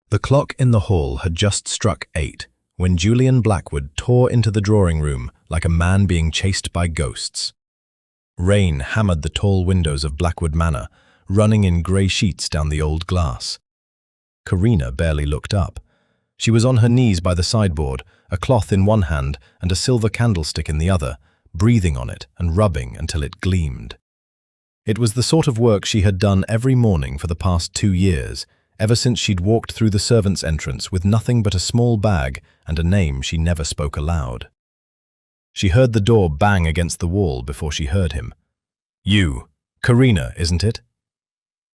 The clock in the hall had just struck 8 when Julian Blackwood tore into the drawing room like a man being chased by ghosts. Rain hammered the tall windows of Blackwood Manor, running in grey sheets down the old glass. Karina barely looked up. She was on her knees by the sideboard, a cloth in one hand and a silver candlestick in the other, breathing on it and rubbing until it gleamed. It was the sort of work she had done every morning for the past 2 years, ever since she'd walked through the servants' entrance with nothing but a small bag and a name she never spoke aloud. She heard the door bang against the wall before she heard him. "You, Karina, isn't it?"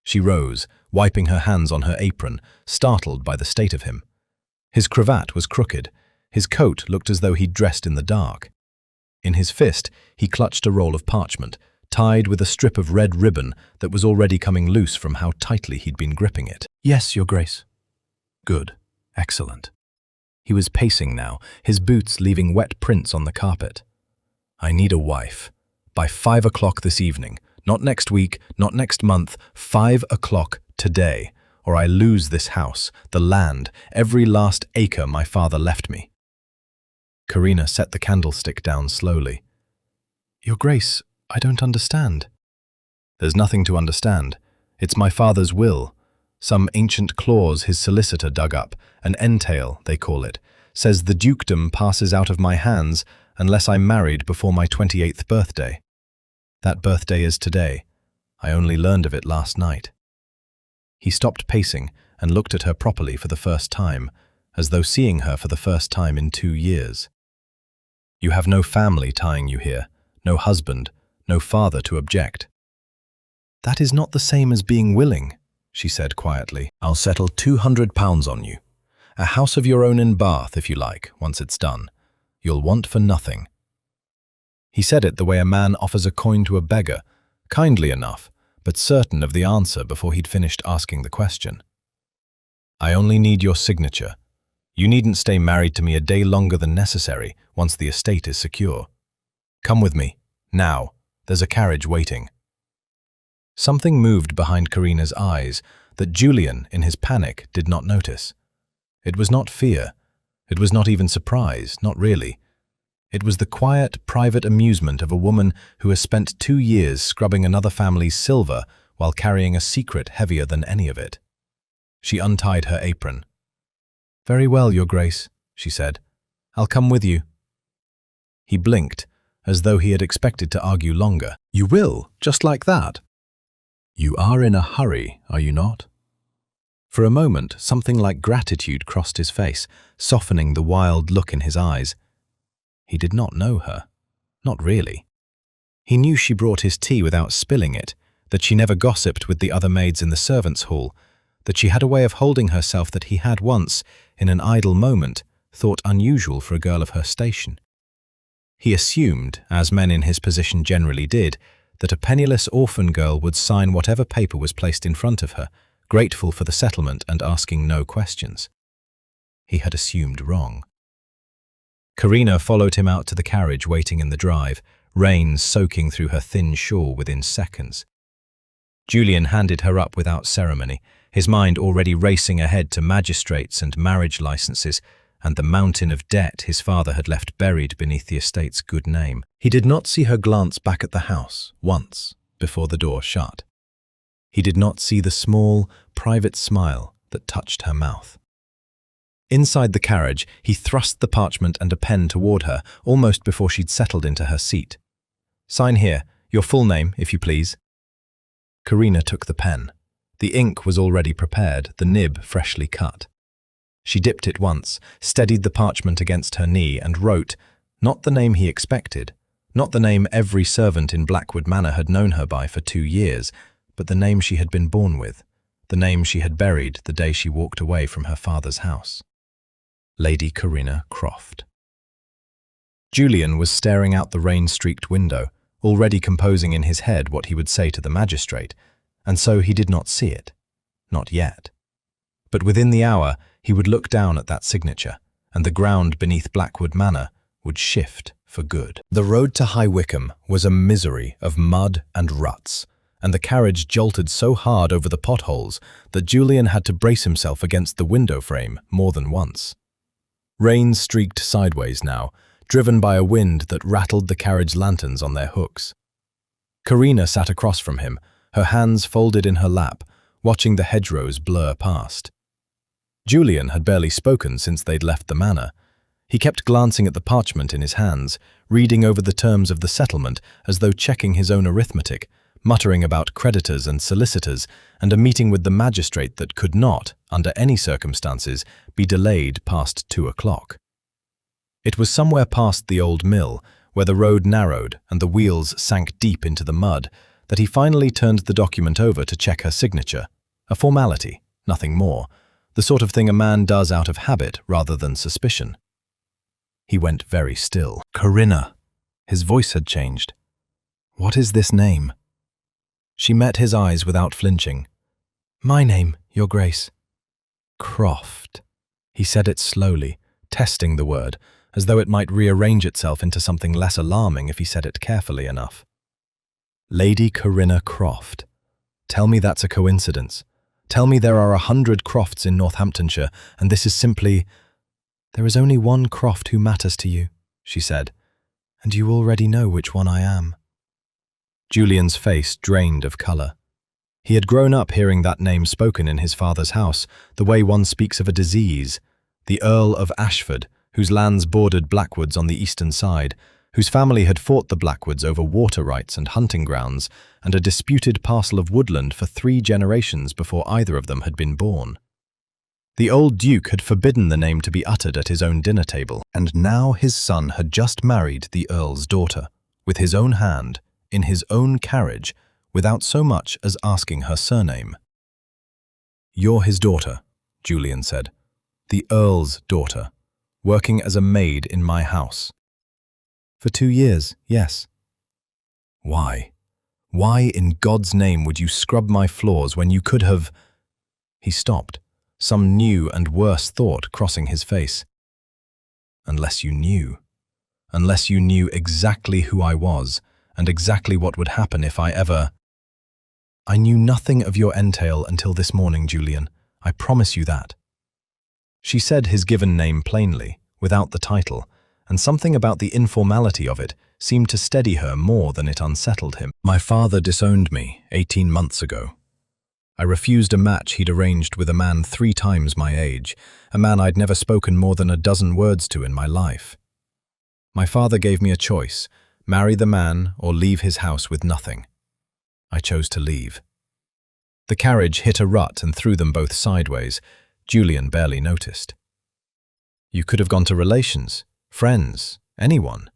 She rose, wiping her hands on her apron, startled by the state of him. His cravat was crooked. His coat looked as though he'd dressed in the dark. In his fist, he clutched a roll of parchment, tied with a strip of red ribbon that was already coming loose from how tightly he'd been gripping it. "Yes, Your Grace." "Good. Excellent." He was pacing now, his boots leaving wet prints on the carpet. "I need a wife. By 5 o'clock this evening. Not next week, not next month. 5 o'clock today. Or I lose this house, the land, every last acre my father left me." Karina set the candlestick down slowly. "Your Grace, I don't understand." "There's nothing to understand. It's my father's will. Some ancient clause his solicitor dug up, an entail, they call it, says the dukedom passes out of my hands unless I'm married before my 28th birthday. That birthday is today. I only learned of it last night." He stopped pacing and looked at her properly for the first time, as though seeing her for the first time in 2 years. "You have no family tying you here, no husband, no father to object." "That is not the same as being willing," she said quietly. "I'll settle £200 on you. A house of your own in Bath, if you like, once it's done. You'll want for nothing." He said it the way a man offers a coin to a beggar, kindly enough, but certain of the answer before he'd finished asking the question. "I only need your signature. You needn't stay married to me a day longer than necessary once the estate is secure. Come with me, now. There's a carriage waiting." Something moved behind Karina's eyes that Julian, in his panic, did not notice. It was not fear. It was not even surprise, not really. It was the quiet, private amusement of a woman who has spent 2 years scrubbing another family's silver while carrying a secret heavier than any of it. She untied her apron. "Very well, Your Grace," she said. "I'll come with you." He blinked, as though he had expected to argue longer. "You will, just like that? You are in a hurry, are you not?" For a moment, something like gratitude crossed his face, softening the wild look in his eyes. He did not know her. Not really. He knew she brought his tea without spilling it, that she never gossiped with the other maids in the servants' hall, that she had a way of holding herself that he had once, in an idle moment, thought unusual for a girl of her station. He assumed, as men in his position generally did, that a penniless orphan girl would sign whatever paper was placed in front of her, grateful for the settlement and asking no questions. He had assumed wrong. Karina followed him out to the carriage waiting in the drive, rain soaking through her thin shawl within seconds. Julian handed her up without ceremony, his mind already racing ahead to magistrates and marriage licenses and the mountain of debt his father had left buried beneath the estate's good name. He did not see her glance back at the house, once, before the door shut. He did not see the small, private smile that touched her mouth. Inside the carriage, he thrust the parchment and a pen toward her, almost before she'd settled into her seat. "Sign here, your full name, if you please." Karina took the pen. The ink was already prepared, the nib freshly cut. She dipped it once, steadied the parchment against her knee, and wrote, not the name he expected, not the name every servant in Blackwood Manor had known her by for 2 years, but the name she had been born with, the name she had buried the day she walked away from her father's house. Lady Karina Croft. Julian was staring out the rain-streaked window, already composing in his head what he would say to the magistrate, and so he did not see it. Not yet. But within the hour, he would look down at that signature, and the ground beneath Blackwood Manor would shift for good. The road to High Wycombe was a misery of mud and ruts, and the carriage jolted so hard over the potholes that Julian had to brace himself against the window frame more than once. Rain streaked sideways now, driven by a wind that rattled the carriage lanterns on their hooks. Karina sat across from him, her hands folded in her lap, watching the hedgerows blur past. Julian had barely spoken since they'd left the manor. He kept glancing at the parchment in his hands, reading over the terms of the settlement as though checking his own arithmetic, muttering about creditors and solicitors, and a meeting with the magistrate that could not, under any circumstances, be delayed past 2 o'clock. It was somewhere past the old mill, where the road narrowed and the wheels sank deep into the mud, that he finally turned the document over to check her signature. A formality, nothing more, the sort of thing a man does out of habit rather than suspicion. He went very still. Karina. His voice had changed. What is this name? She met his eyes without flinching. My name, Your Grace. Croft. He said it slowly, testing the word, as though it might rearrange itself into something less alarming if he said it carefully enough. Lady Karina Croft. Tell me that's a coincidence. Tell me there are 100 Crofts in Northamptonshire, and this is simply— There is only one Croft who matters to you, she said, and you already know which one I am. Julian's face drained of colour. He had grown up hearing that name spoken in his father's house, the way one speaks of a disease. The Earl of Ashford, whose lands bordered Blackwoods on the eastern side, whose family had fought the Blackwoods over water rights and hunting grounds, and a disputed parcel of woodland for 3 generations before either of them had been born. The old Duke had forbidden the name to be uttered at his own dinner table, and now his son had just married the Earl's daughter, with his own hand, in his own carriage, without so much as asking her surname. "You're his daughter," Julian said. "The Earl's daughter, working as a maid in my house." For 2 years, yes. Why? Why in God's name would you scrub my floors when you could have— He stopped, some new and worse thought crossing his face. Unless you knew. Unless you knew exactly who I was, and exactly what would happen if I ever— I knew nothing of your entail until this morning, Julian. I promise you that. She said his given name plainly, without the title, and something about the informality of it seemed to steady her more than it unsettled him. My father disowned me 18 months ago. I refused a match he'd arranged with a man 3 times my age, a man I'd never spoken more than a dozen words to in my life. My father gave me a choice, marry the man or leave his house with nothing. I chose to leave. The carriage hit a rut and threw them both sideways. Julian barely noticed. You could have gone to relations, friends, anyone.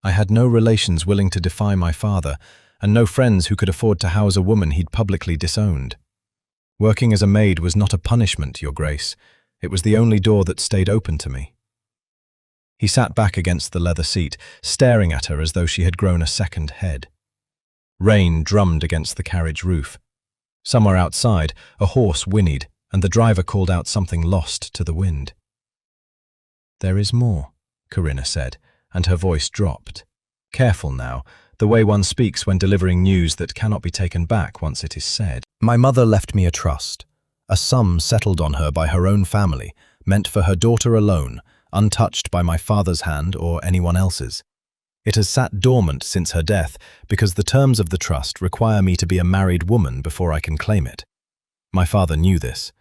I had no relations willing to defy my father, and no friends who could afford to house a woman he'd publicly disowned. Working as a maid was not a punishment, Your Grace. It was the only door that stayed open to me. He sat back against the leather seat, staring at her as though she had grown a second head. Rain drummed against the carriage roof. Somewhere outside, a horse whinnied, and the driver called out something lost to the wind. There is more, Karina said, and her voice dropped. Careful now, the way one speaks when delivering news that cannot be taken back once it is said. My mother left me a trust, a sum settled on her by her own family, meant for her daughter alone, untouched by my father's hand or anyone else's. It has sat dormant since her death because the terms of the trust require me to be a married woman before I can claim it. My father knew this.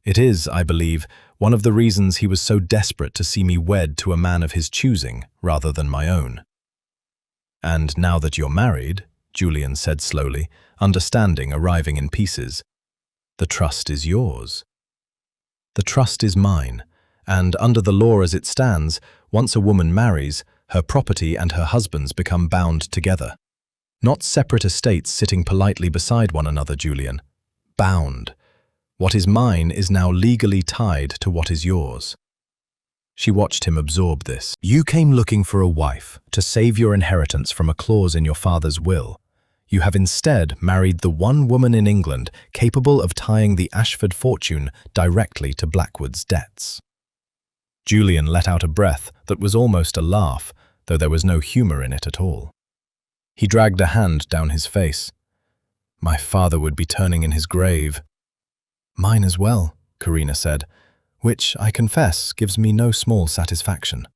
It is, I believe, one of the reasons he was so desperate to see me wed to a man of his choosing rather than my own. And now that you're married, Julian said slowly, understanding arriving in pieces, the trust is yours. The trust is mine, and under the law as it stands, once a woman marries, her property and her husband's become bound together. Not separate estates sitting politely beside one another, Julian. Bound. What is mine is now legally tied to what is yours. She watched him absorb this. You came looking for a wife to save your inheritance from a clause in your father's will. You have instead married the one woman in England capable of tying the Ashford fortune directly to Blackwood's debts. Julian let out a breath that was almost a laugh, though there was no humour in it at all. He dragged a hand down his face. My father would be turning in his grave. Mine as well, Karina said, which, I confess, gives me no small satisfaction.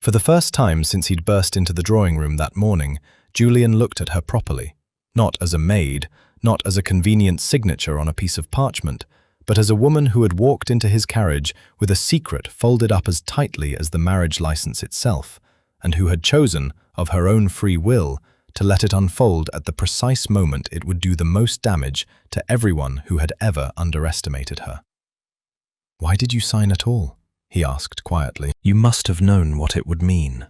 For the first time since he'd burst into the drawing room that morning, Julian looked at her properly, not as a maid, not as a convenient signature on a piece of parchment, but as a woman who had walked into his carriage with a secret folded up as tightly as the marriage license itself, and who had chosen, of her own free will, to let it unfold at the precise moment it would do the most damage to everyone who had ever underestimated her. "Why did you sign at all?" he asked quietly. "You must have known what it would mean."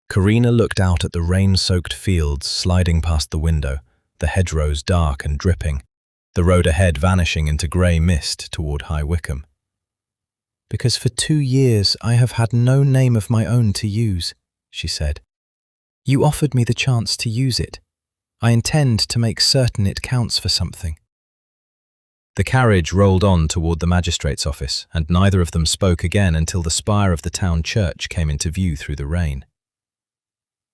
Karina looked out at the rain-soaked fields sliding past the window, the hedgerows dark and dripping, the road ahead vanishing into grey mist toward High Wycombe. "Because for 2 years I have had no name of my own to use," she said. "You offered me the chance to use it. I intend to make certain it counts for something." The carriage rolled on toward the magistrate's office, and neither of them spoke again until the spire of the town church came into view through the rain.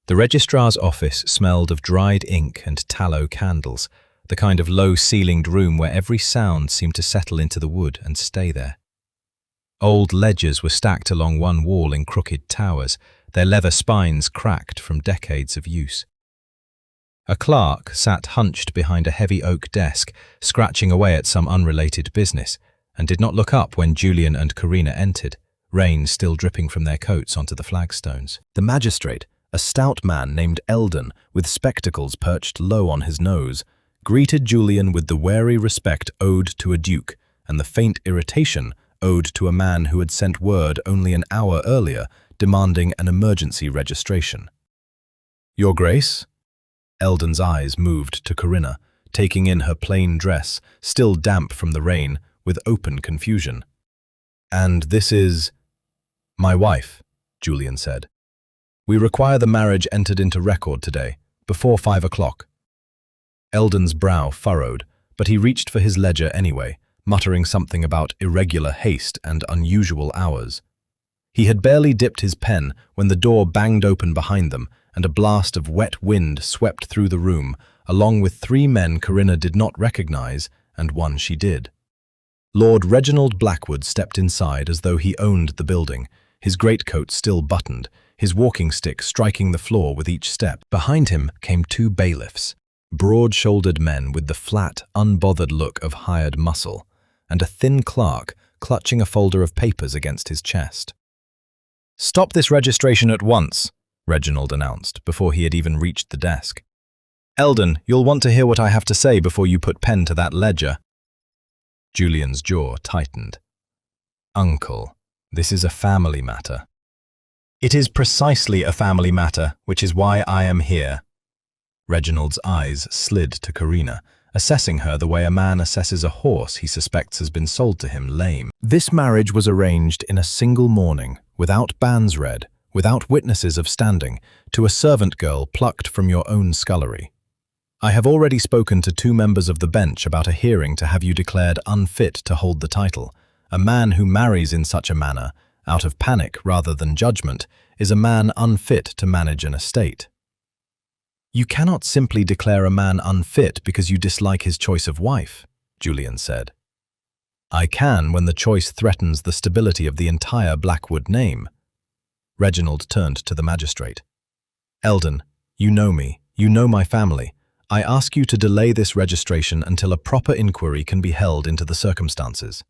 The registrar's office smelled of dried ink and tallow candles, the kind of low-ceilinged room where every sound seemed to settle into the wood and stay there. Old ledgers were stacked along one wall in crooked towers, their leather spines cracked from decades of use. A clerk sat hunched behind a heavy oak desk, scratching away at some unrelated business, and did not look up when Julian and Karina entered, rain still dripping from their coats onto the flagstones. The magistrate, a stout man named Eldon, with spectacles perched low on his nose, greeted Julian with the wary respect owed to a duke and the faint irritation owed to a man who had sent word only an hour earlier demanding an emergency registration. "Your Grace?" Eldon's eyes moved to Karina, taking in her plain dress, still damp from the rain, with open confusion. "And this is—" "My wife," Julian said. "We require the marriage entered into record today, before 5 o'clock. Eldon's brow furrowed, but he reached for his ledger anyway, muttering something about irregular haste and unusual hours. He had barely dipped his pen when the door banged open behind them, and a blast of wet wind swept through the room, along with 3 men Karina did not recognize and one she did. Lord Reginald Blackwood stepped inside as though he owned the building, his greatcoat still buttoned, his walking stick striking the floor with each step. Behind him came 2 bailiffs, broad-shouldered men with the flat, unbothered look of hired muscle, and a thin clerk clutching a folder of papers against his chest. "Stop this registration at once," Reginald announced, before he had even reached the desk. "Eldon, you'll want to hear what I have to say before you put pen to that ledger." Julian's jaw tightened. "Uncle, this is a family matter." "It is precisely a family matter, which is why I am here." Reginald's eyes slid to Karina, assessing her the way a man assesses a horse he suspects has been sold to him lame. "This marriage was arranged in a single morning, without banns read, without witnesses of standing, to a servant girl plucked from your own scullery. I have already spoken to 2 members of the bench about a hearing to have you declared unfit to hold the title. A man who marries in such a manner, out of panic rather than judgment, is a man unfit to manage an estate." "You cannot simply declare a man unfit because you dislike his choice of wife," Julian said. "I can when the choice threatens the stability of the entire Blackwood name." Reginald turned to the magistrate. "Eldon, you know me, you know my family. I ask you to delay this registration until a proper inquiry can be held into the circumstances."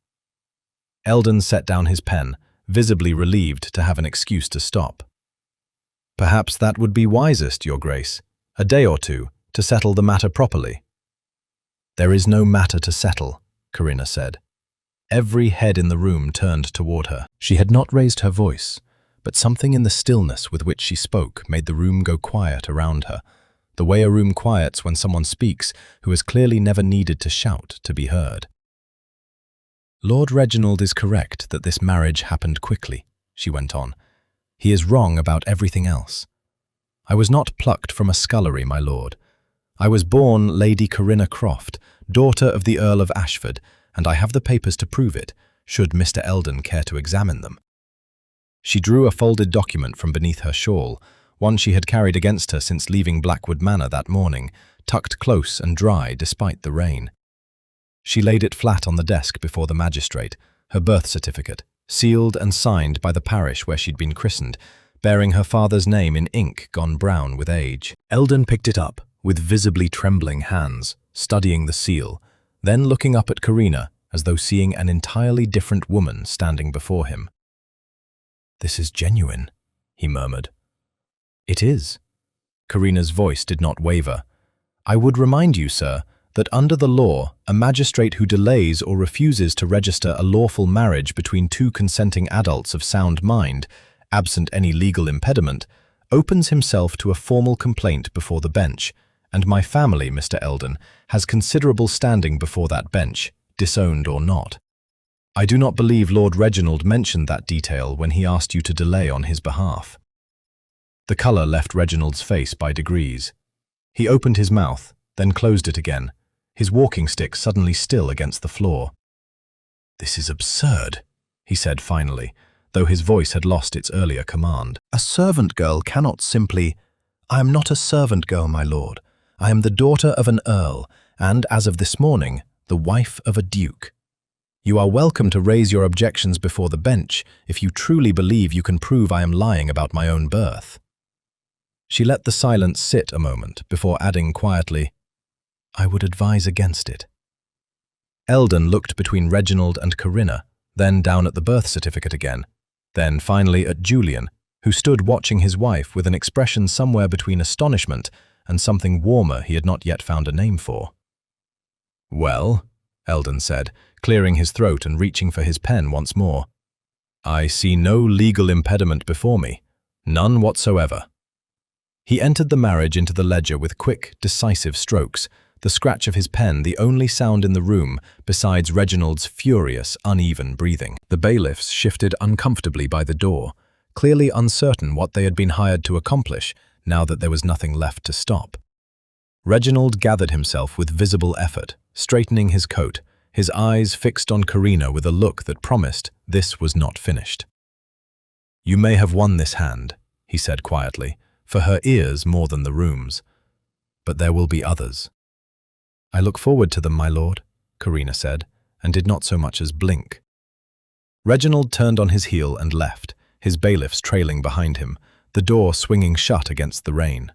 Eldon set down his pen, visibly relieved to have an excuse to stop. "Perhaps that would be wisest, Your Grace. A day or 2, to settle the matter properly." "There is no matter to settle," Karina said. Every head in the room turned toward her. She had not raised her voice, but something in the stillness with which she spoke made the room go quiet around her, the way a room quiets when someone speaks who has clearly never needed to shout to be heard. "Lord Reginald is correct that this marriage happened quickly," she went on. "He is wrong about everything else. I was not plucked from a scullery, my lord. I was born Lady Karina Croft, daughter of the Earl of Ashford, and I have the papers to prove it, should Mr. Eldon care to examine them." She drew a folded document from beneath her shawl, one she had carried against her since leaving Blackwood Manor that morning, tucked close and dry despite the rain. She laid it flat on the desk before the magistrate, her birth certificate, sealed and signed by the parish where she'd been christened, bearing her father's name in ink gone brown with age. Eldon picked it up with visibly trembling hands, studying the seal, then looking up at Karina as though seeing an entirely different woman standing before him. "This is genuine," he murmured. "It is." Karina's voice did not waver. "I would remind you, sir, that under the law, a magistrate who delays or refuses to register a lawful marriage between two consenting adults of sound mind, absent any legal impediment, opens himself to a formal complaint before the bench, and my family, Mr. Eldon, has considerable standing before that bench, disowned or not. I do not believe Lord Reginald mentioned that detail when he asked you to delay on his behalf." The colour left Reginald's face by degrees. He opened his mouth, then closed it again, his walking stick suddenly still against the floor. "This is absurd," he said finally, though his voice had lost its earlier command. "A servant girl cannot simply— I am not a servant girl, my lord. I am the daughter of an earl, and, as of this morning, the wife of a duke. You are welcome to raise your objections before the bench if you truly believe you can prove I am lying about my own birth." She let the silence sit a moment before adding quietly, "I would advise against it." Eldon looked between Reginald and Karina, then down at the birth certificate again, then finally at Julian, who stood watching his wife with an expression somewhere between astonishment and something warmer he had not yet found a name for. "Well," Eldon said, clearing his throat and reaching for his pen once more, "I see no legal impediment before me, none whatsoever." He entered the marriage into the ledger with quick, decisive strokes, the scratch of his pen the only sound in the room besides Reginald's furious, uneven breathing. The bailiffs shifted uncomfortably by the door, clearly uncertain what they had been hired to accomplish now that there was nothing left to stop. Reginald gathered himself with visible effort, straightening his coat, his eyes fixed on Karina with a look that promised this was not finished. "You may have won this hand," he said quietly, "for her ears more than the room's. But there will be others." "I look forward to them, my lord," Karina said, and did not so much as blink. Reginald turned on his heel and left, his bailiffs trailing behind him, the door swinging shut against the rain.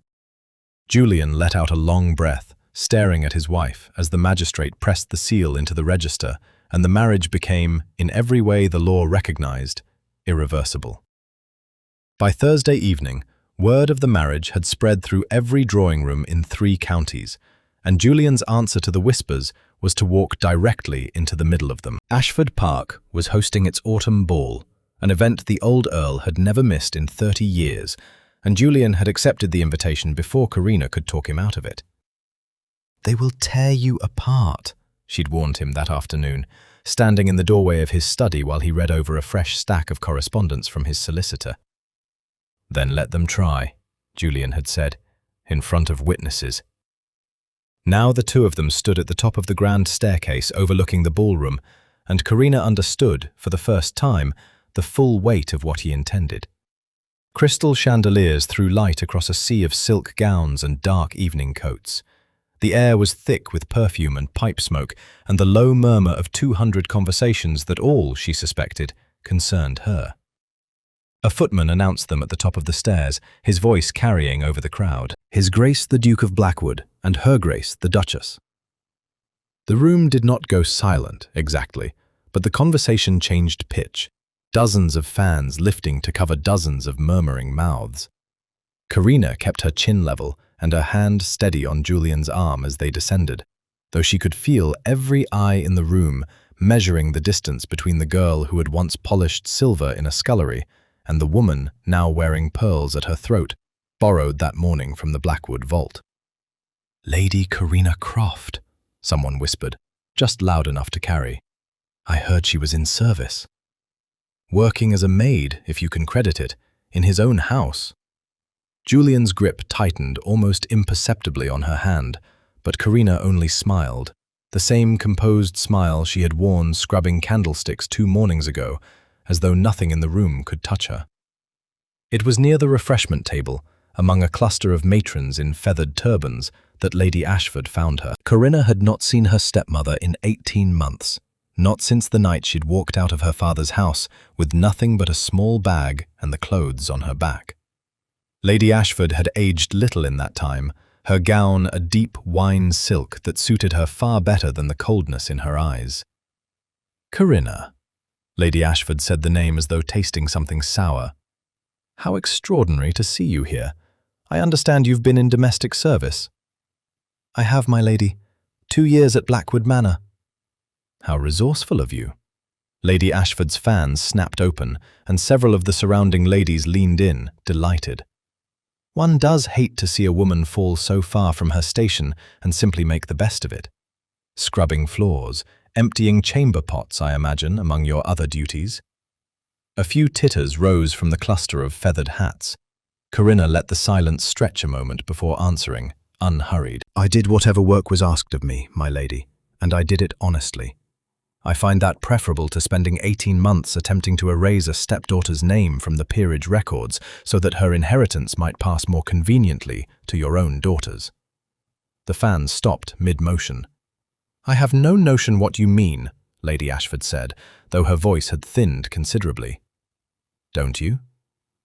Julian let out a long breath, staring at his wife as the magistrate pressed the seal into the register, and the marriage became, in every way the law recognized, irreversible. By Thursday evening, word of the marriage had spread through every drawing room in 3 counties, and Julian's answer to the whispers was to walk directly into the middle of them. Ashford Park was hosting its autumn ball, an event the old Earl had never missed in 30 years, and Julian had accepted the invitation before Karina could talk him out of it. "They will tear you apart," she'd warned him that afternoon, standing in the doorway of his study while he read over a fresh stack of correspondence from his solicitor. "Then let them try," Julian had said, in front of witnesses. Now the two of them stood at the top of the grand staircase overlooking the ballroom, and Karina understood, for the first time, the full weight of what he intended. Crystal chandeliers threw light across a sea of silk gowns and dark evening coats. The air was thick with perfume and pipe smoke, and the low murmur of 200 conversations that all, she suspected, concerned her. A footman announced them at the top of the stairs, his voice carrying over the crowd. "His Grace the Duke of Blackwood, and Her Grace the Duchess." The room did not go silent, exactly, but the conversation changed pitch, dozens of fans lifting to cover dozens of murmuring mouths. Karina kept her chin level and her hand steady on Julian's arm as they descended, though she could feel every eye in the room measuring the distance between the girl who had once polished silver in a scullery and the woman now wearing pearls at her throat, borrowed that morning from the Blackwood vault. "Lady Karina Croft," someone whispered, just loud enough to carry. "I heard she was in service. Working as a maid, if you can credit it, in his own house." Julian's grip tightened almost imperceptibly on her hand, but Karina only smiled, the same composed smile she had worn scrubbing candlesticks 2 mornings ago, as though nothing in the room could touch her. It was near the refreshment table, among a cluster of matrons in feathered turbans, that Lady Ashford found her. Corinna had not seen her stepmother in 18 months, not since the night she'd walked out of her father's house with nothing but a small bag and the clothes on her back. Lady Ashford had aged little in that time, her gown a deep wine silk that suited her far better than the coldness in her eyes. "Corinna." Lady Ashford said the name as though tasting something sour. "How extraordinary to see you here. I understand you've been in domestic service." "I have, my lady. 2 years at Blackwood Manor." "How resourceful of you." Lady Ashford's fans snapped open, and several of the surrounding ladies leaned in, delighted. One does hate to see a woman fall so far from her station and simply make the best of it. Scrubbing floors, emptying chamber pots, I imagine, among your other duties. A few titters rose from the cluster of feathered hats. Corinna let the silence stretch a moment before answering, unhurried. "I did whatever work was asked of me, my lady, and I did it honestly. I find that preferable to spending 18 months attempting to erase a stepdaughter's name from the peerage records so that her inheritance might pass more conveniently to your own daughters." The fans stopped mid-motion. "I have no notion what you mean," Lady Ashford said, though her voice had thinned considerably. "Don't you?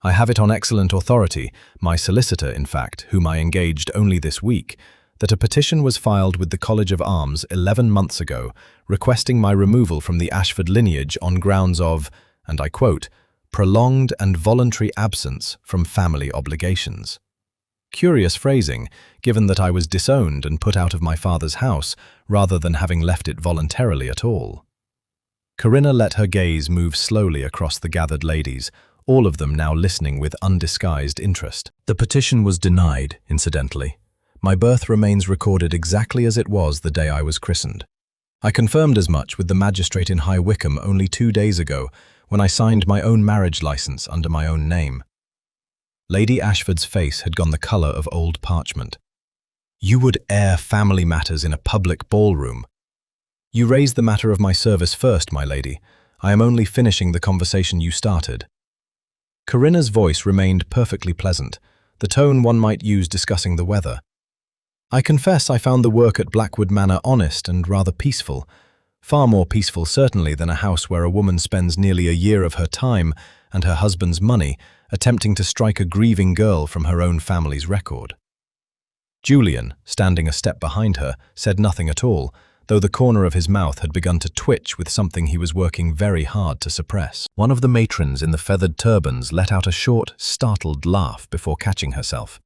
I have it on excellent authority, my solicitor, in fact, whom I engaged only this week, that a petition was filed with the College of Arms 11 months ago, requesting my removal from the Ashford lineage on grounds of, and I quote, prolonged and voluntary absence from family obligations. Curious phrasing, given that I was disowned and put out of my father's house, rather than having left it voluntarily at all." Corinna let her gaze move slowly across the gathered ladies, all of them now listening with undisguised interest. "The petition was denied, incidentally. My birth remains recorded exactly as it was the day I was christened. I confirmed as much with the magistrate in High Wycombe only 2 days ago, when I signed my own marriage license under my own name." Lady Ashford's face had gone the colour of old parchment. "You would air family matters in a public ballroom." "You raised the matter of my service first, my lady. I am only finishing the conversation you started." Corinna's voice remained perfectly pleasant, the tone one might use discussing the weather. "I confess I found the work at Blackwood Manor honest and rather peaceful. Far more peaceful, certainly, than a house where a woman spends nearly a year of her time and her husband's money attempting to strike a grieving girl from her own family's record." Julian, standing a step behind her, said nothing at all, though the corner of his mouth had begun to twitch with something he was working very hard to suppress. One of the matrons in the feathered turbans let out a short, startled laugh before catching herself.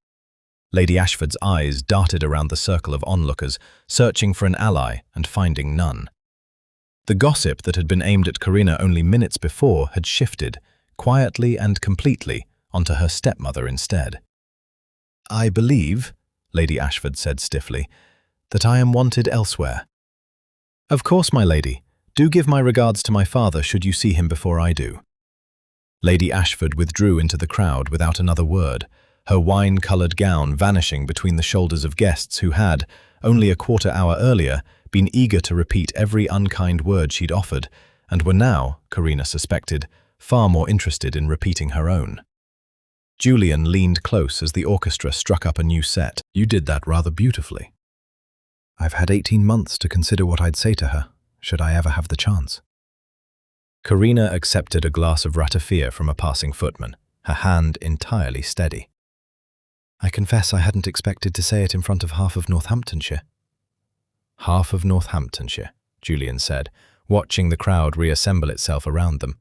Lady Ashford's eyes darted around the circle of onlookers, searching for an ally and finding none. The gossip that had been aimed at Corinna only minutes before had shifted, quietly and completely, onto her stepmother instead. "I believe," Lady Ashford said stiffly, "that I am wanted elsewhere." "Of course, my lady. Do give my regards to my father should you see him before I do." Lady Ashford withdrew into the crowd without another word, her wine-coloured gown vanishing between the shoulders of guests who had, only a quarter-hour earlier, been eager to repeat every unkind word she'd offered, and were now, Corinna suspected, far more interested in repeating her own. Julian leaned close as the orchestra struck up a new set. "You did that rather beautifully." "I've had 18 months to consider what I'd say to her, should I ever have the chance." Corinna accepted a glass of ratafia from a passing footman, her hand entirely steady. "I confess I hadn't expected to say it in front of half of Northamptonshire." "Half of Northamptonshire," Julian said, watching the crowd reassemble itself around them.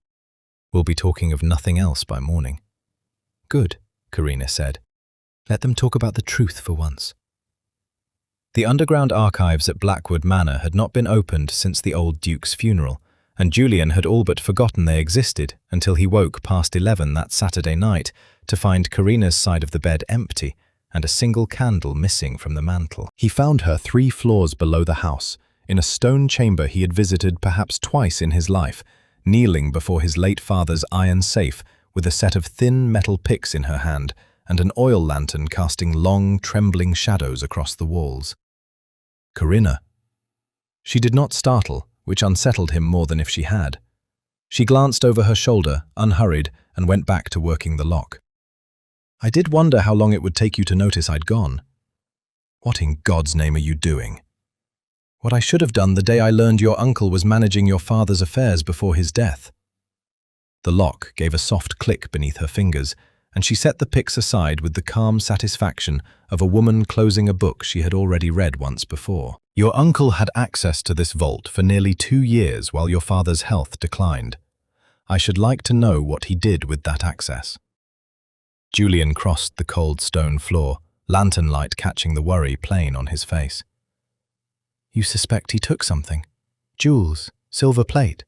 "We'll be talking of nothing else by morning." "Good," Corinna said. "Let them talk about the truth for once." The underground archives at Blackwood Manor had not been opened since the old Duke's funeral, and Julian had all but forgotten they existed until he woke past 11 that Saturday night to find Corinna's side of the bed empty and a single candle missing from the mantel. He found her 3 floors below the house, in a stone chamber he had visited perhaps twice in his life, kneeling before his late father's iron safe with a set of thin metal picks in her hand and an oil lantern casting long, trembling shadows across the walls. "Corinna." She did not startle, which unsettled him more than if she had. She glanced over her shoulder, unhurried, and went back to working the lock. I did wonder how long it would take you to notice I'd gone. What in God's name are you doing? What I should have done the day I learned your uncle was managing your father's affairs before his death. The lock gave a soft click beneath her fingers, and she set the picks aside with the calm satisfaction of a woman closing a book she had already read once before. Your uncle had access to this vault for nearly 2 years while your father's health declined. I should like to know what he did with that access. Julian crossed the cold stone floor, lantern light catching the worry plain on his face. You suspect he took something? Jewels, silver plate?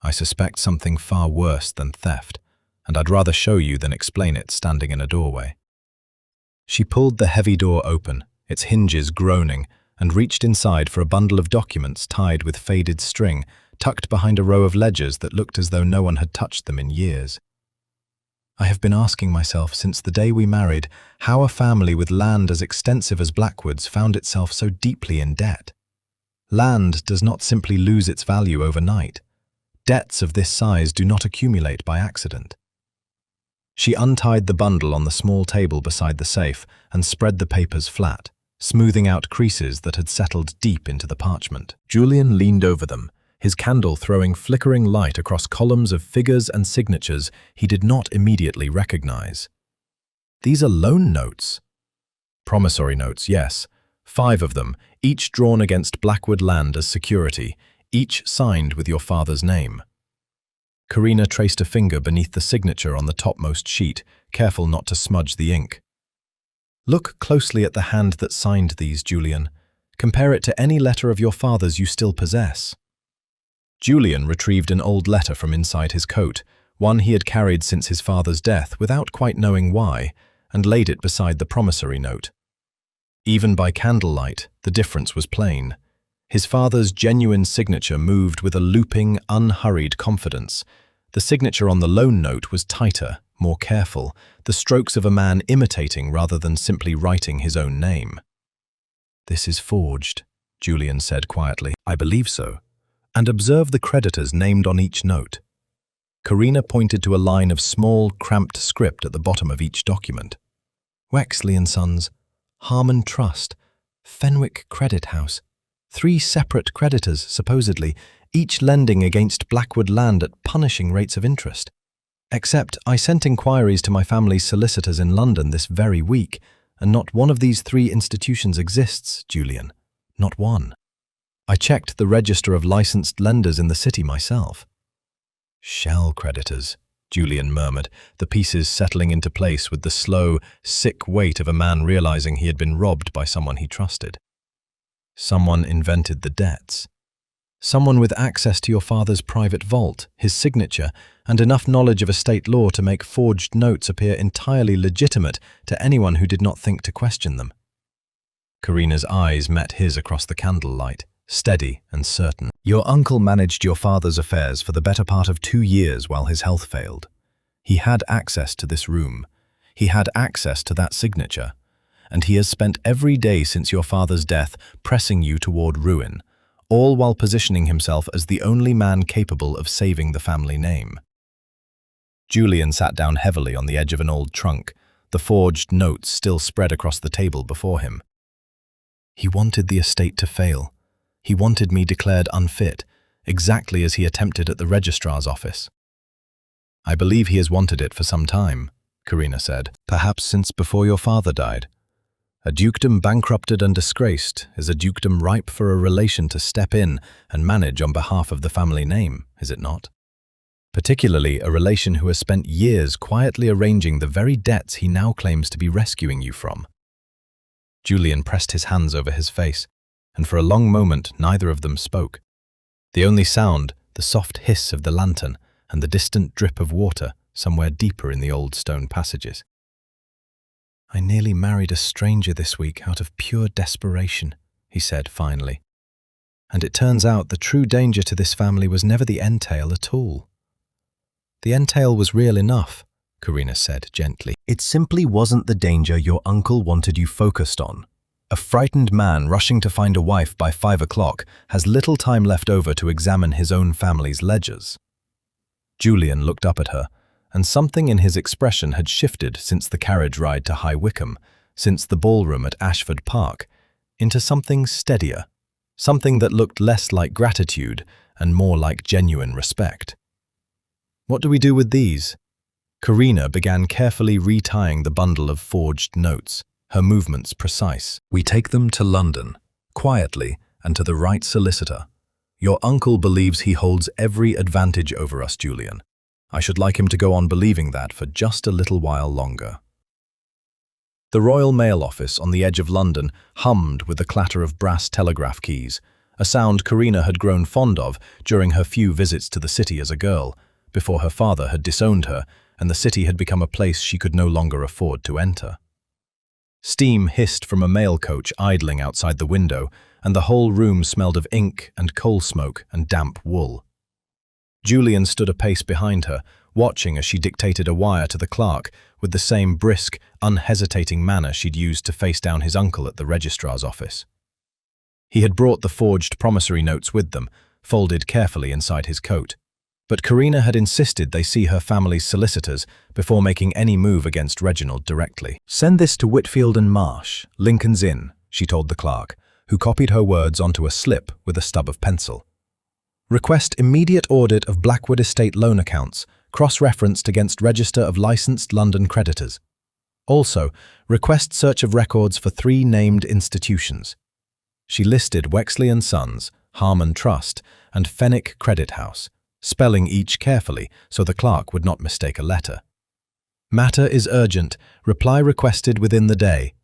I suspect something far worse than theft, and I'd rather show you than explain it standing in a doorway. She pulled the heavy door open, its hinges groaning, and reached inside for a bundle of documents tied with faded string, tucked behind a row of ledgers that looked as though no one had touched them in years. I have been asking myself since the day we married how a family with land as extensive as Blackwood's found itself so deeply in debt. Land does not simply lose its value overnight. Debts of this size do not accumulate by accident. She untied the bundle on the small table beside the safe and spread the papers flat, smoothing out creases that had settled deep into the parchment. Julian leaned over them, his candle throwing flickering light across columns of figures and signatures he did not immediately recognize. These are loan notes. Promissory notes, yes. 5 of them, each drawn against Blackwood land as security, each signed with your father's name. Karina traced a finger beneath the signature on the topmost sheet, careful not to smudge the ink. Look closely at the hand that signed these, Julian. Compare it to any letter of your father's you still possess. Julian retrieved an old letter from inside his coat, one he had carried since his father's death without quite knowing why, and laid it beside the promissory note. Even by candlelight, the difference was plain. His father's genuine signature moved with a looping, unhurried confidence. The signature on the loan note was tighter, more careful, the strokes of a man imitating rather than simply writing his own name. "This is forged," Julian said quietly. "I believe so. And observe the creditors named on each note." Karina pointed to a line of small, cramped script at the bottom of each document. "Wexley & Sons, Harmon Trust, Fenwick Credit House. 3 separate creditors, supposedly, each lending against Blackwood land at punishing rates of interest. Except I sent inquiries to my family's solicitors in London this very week, and not one of these 3 institutions exists, Julian. Not one. I checked the register of licensed lenders in the city myself." "Shell creditors," Julian murmured, the pieces settling into place with the slow, sick weight of a man realizing he had been robbed by someone he trusted. "Someone invented the debts. Someone with access to your father's private vault, his signature, and enough knowledge of estate law to make forged notes appear entirely legitimate to anyone who did not think to question them." Karina's eyes met his across the candlelight, steady and certain. "Your uncle managed your father's affairs for the better part of 2 years while his health failed. He had access to this room. He had access to that signature. And he has spent every day since your father's death pressing you toward ruin, all while positioning himself as the only man capable of saving the family name." Julian sat down heavily on the edge of an old trunk, the forged notes still spread across the table before him. "He wanted the estate to fail. He wanted me declared unfit, exactly as he attempted at the registrar's office." "I believe he has wanted it for some time," Karina said, "perhaps since before your father died. A dukedom bankrupted and disgraced is a dukedom ripe for a relation to step in and manage on behalf of the family name, is it not? Particularly a relation who has spent years quietly arranging the very debts he now claims to be rescuing you from." Julian pressed his hands over his face, and for a long moment neither of them spoke. The only sound, the soft hiss of the lantern and the distant drip of water somewhere deeper in the old stone passages. "I nearly married a stranger this week out of pure desperation," he said finally. "And it turns out the true danger to this family was never the entail at all." "The entail was real enough," Karina said gently. "It simply wasn't the danger your uncle wanted you focused on. A frightened man rushing to find a wife by 5 o'clock has little time left over to examine his own family's ledgers." Julian looked up at her, and something in his expression had shifted since the carriage ride to High Wycombe, since the ballroom at Ashford Park, into something steadier, something that looked less like gratitude and more like genuine respect. "What do we do with these?" Karina began carefully retying the bundle of forged notes, her movements precise. "We take them to London, quietly and to the right solicitor. Your uncle believes he holds every advantage over us, Julian. I should like him to go on believing that for just a little while longer." The Royal Mail Office on the edge of London hummed with the clatter of brass telegraph keys, a sound Karina had grown fond of during her few visits to the city as a girl, before her father had disowned her and the city had become a place she could no longer afford to enter. Steam hissed from a mail coach idling outside the window, and the whole room smelled of ink and coal smoke and damp wool. Julian stood a pace behind her, watching as she dictated a wire to the clerk with the same brisk, unhesitating manner she'd used to face down his uncle at the registrar's office. He had brought the forged promissory notes with them, folded carefully inside his coat. But Karina had insisted they see her family's solicitors before making any move against Reginald directly. "Send this to Whitfield and Marsh, Lincoln's Inn," she told the clerk, who copied her words onto a slip with a stub of pencil. "Request immediate audit of Blackwood Estate loan accounts, cross-referenced against Register of Licensed London Creditors. Also, request search of records for 3 named institutions." She listed Wexley & Sons, Harmon Trust, and Fenwick Credit House, spelling each carefully so the clerk would not mistake a letter. "Matter is urgent. Reply requested within the day."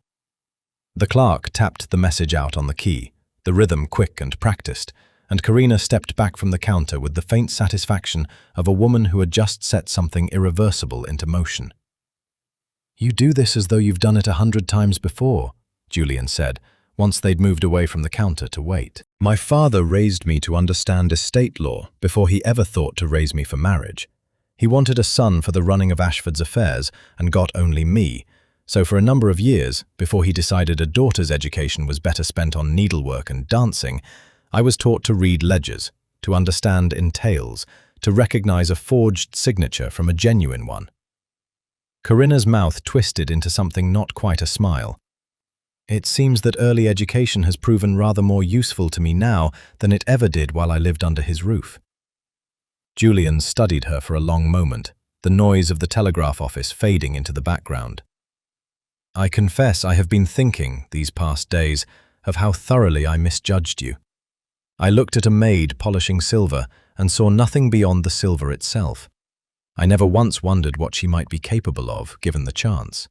The clerk tapped the message out on the key, the rhythm quick and practiced, and Karina stepped back from the counter with the faint satisfaction of a woman who had just set something irreversible into motion. "You do this as though you've done it 100 times before," Julian said, once they'd moved away from the counter to wait. "My father raised me to understand estate law before he ever thought to raise me for marriage. He wanted a son for the running of Ashford's affairs and got only me, so for a number of years, before he decided a daughter's education was better spent on needlework and dancing, I was taught to read ledgers, to understand entails, to recognize a forged signature from a genuine one." Karina's mouth twisted into something not quite a smile. "It seems that early education has proven rather more useful to me now than it ever did while I lived under his roof." Julian studied her for a long moment, the noise of the telegraph office fading into the background. "I confess I have been thinking, these past days, of how thoroughly I misjudged you. I looked at a maid polishing silver and saw nothing beyond the silver itself. I never once wondered what she might be capable of, given the chance."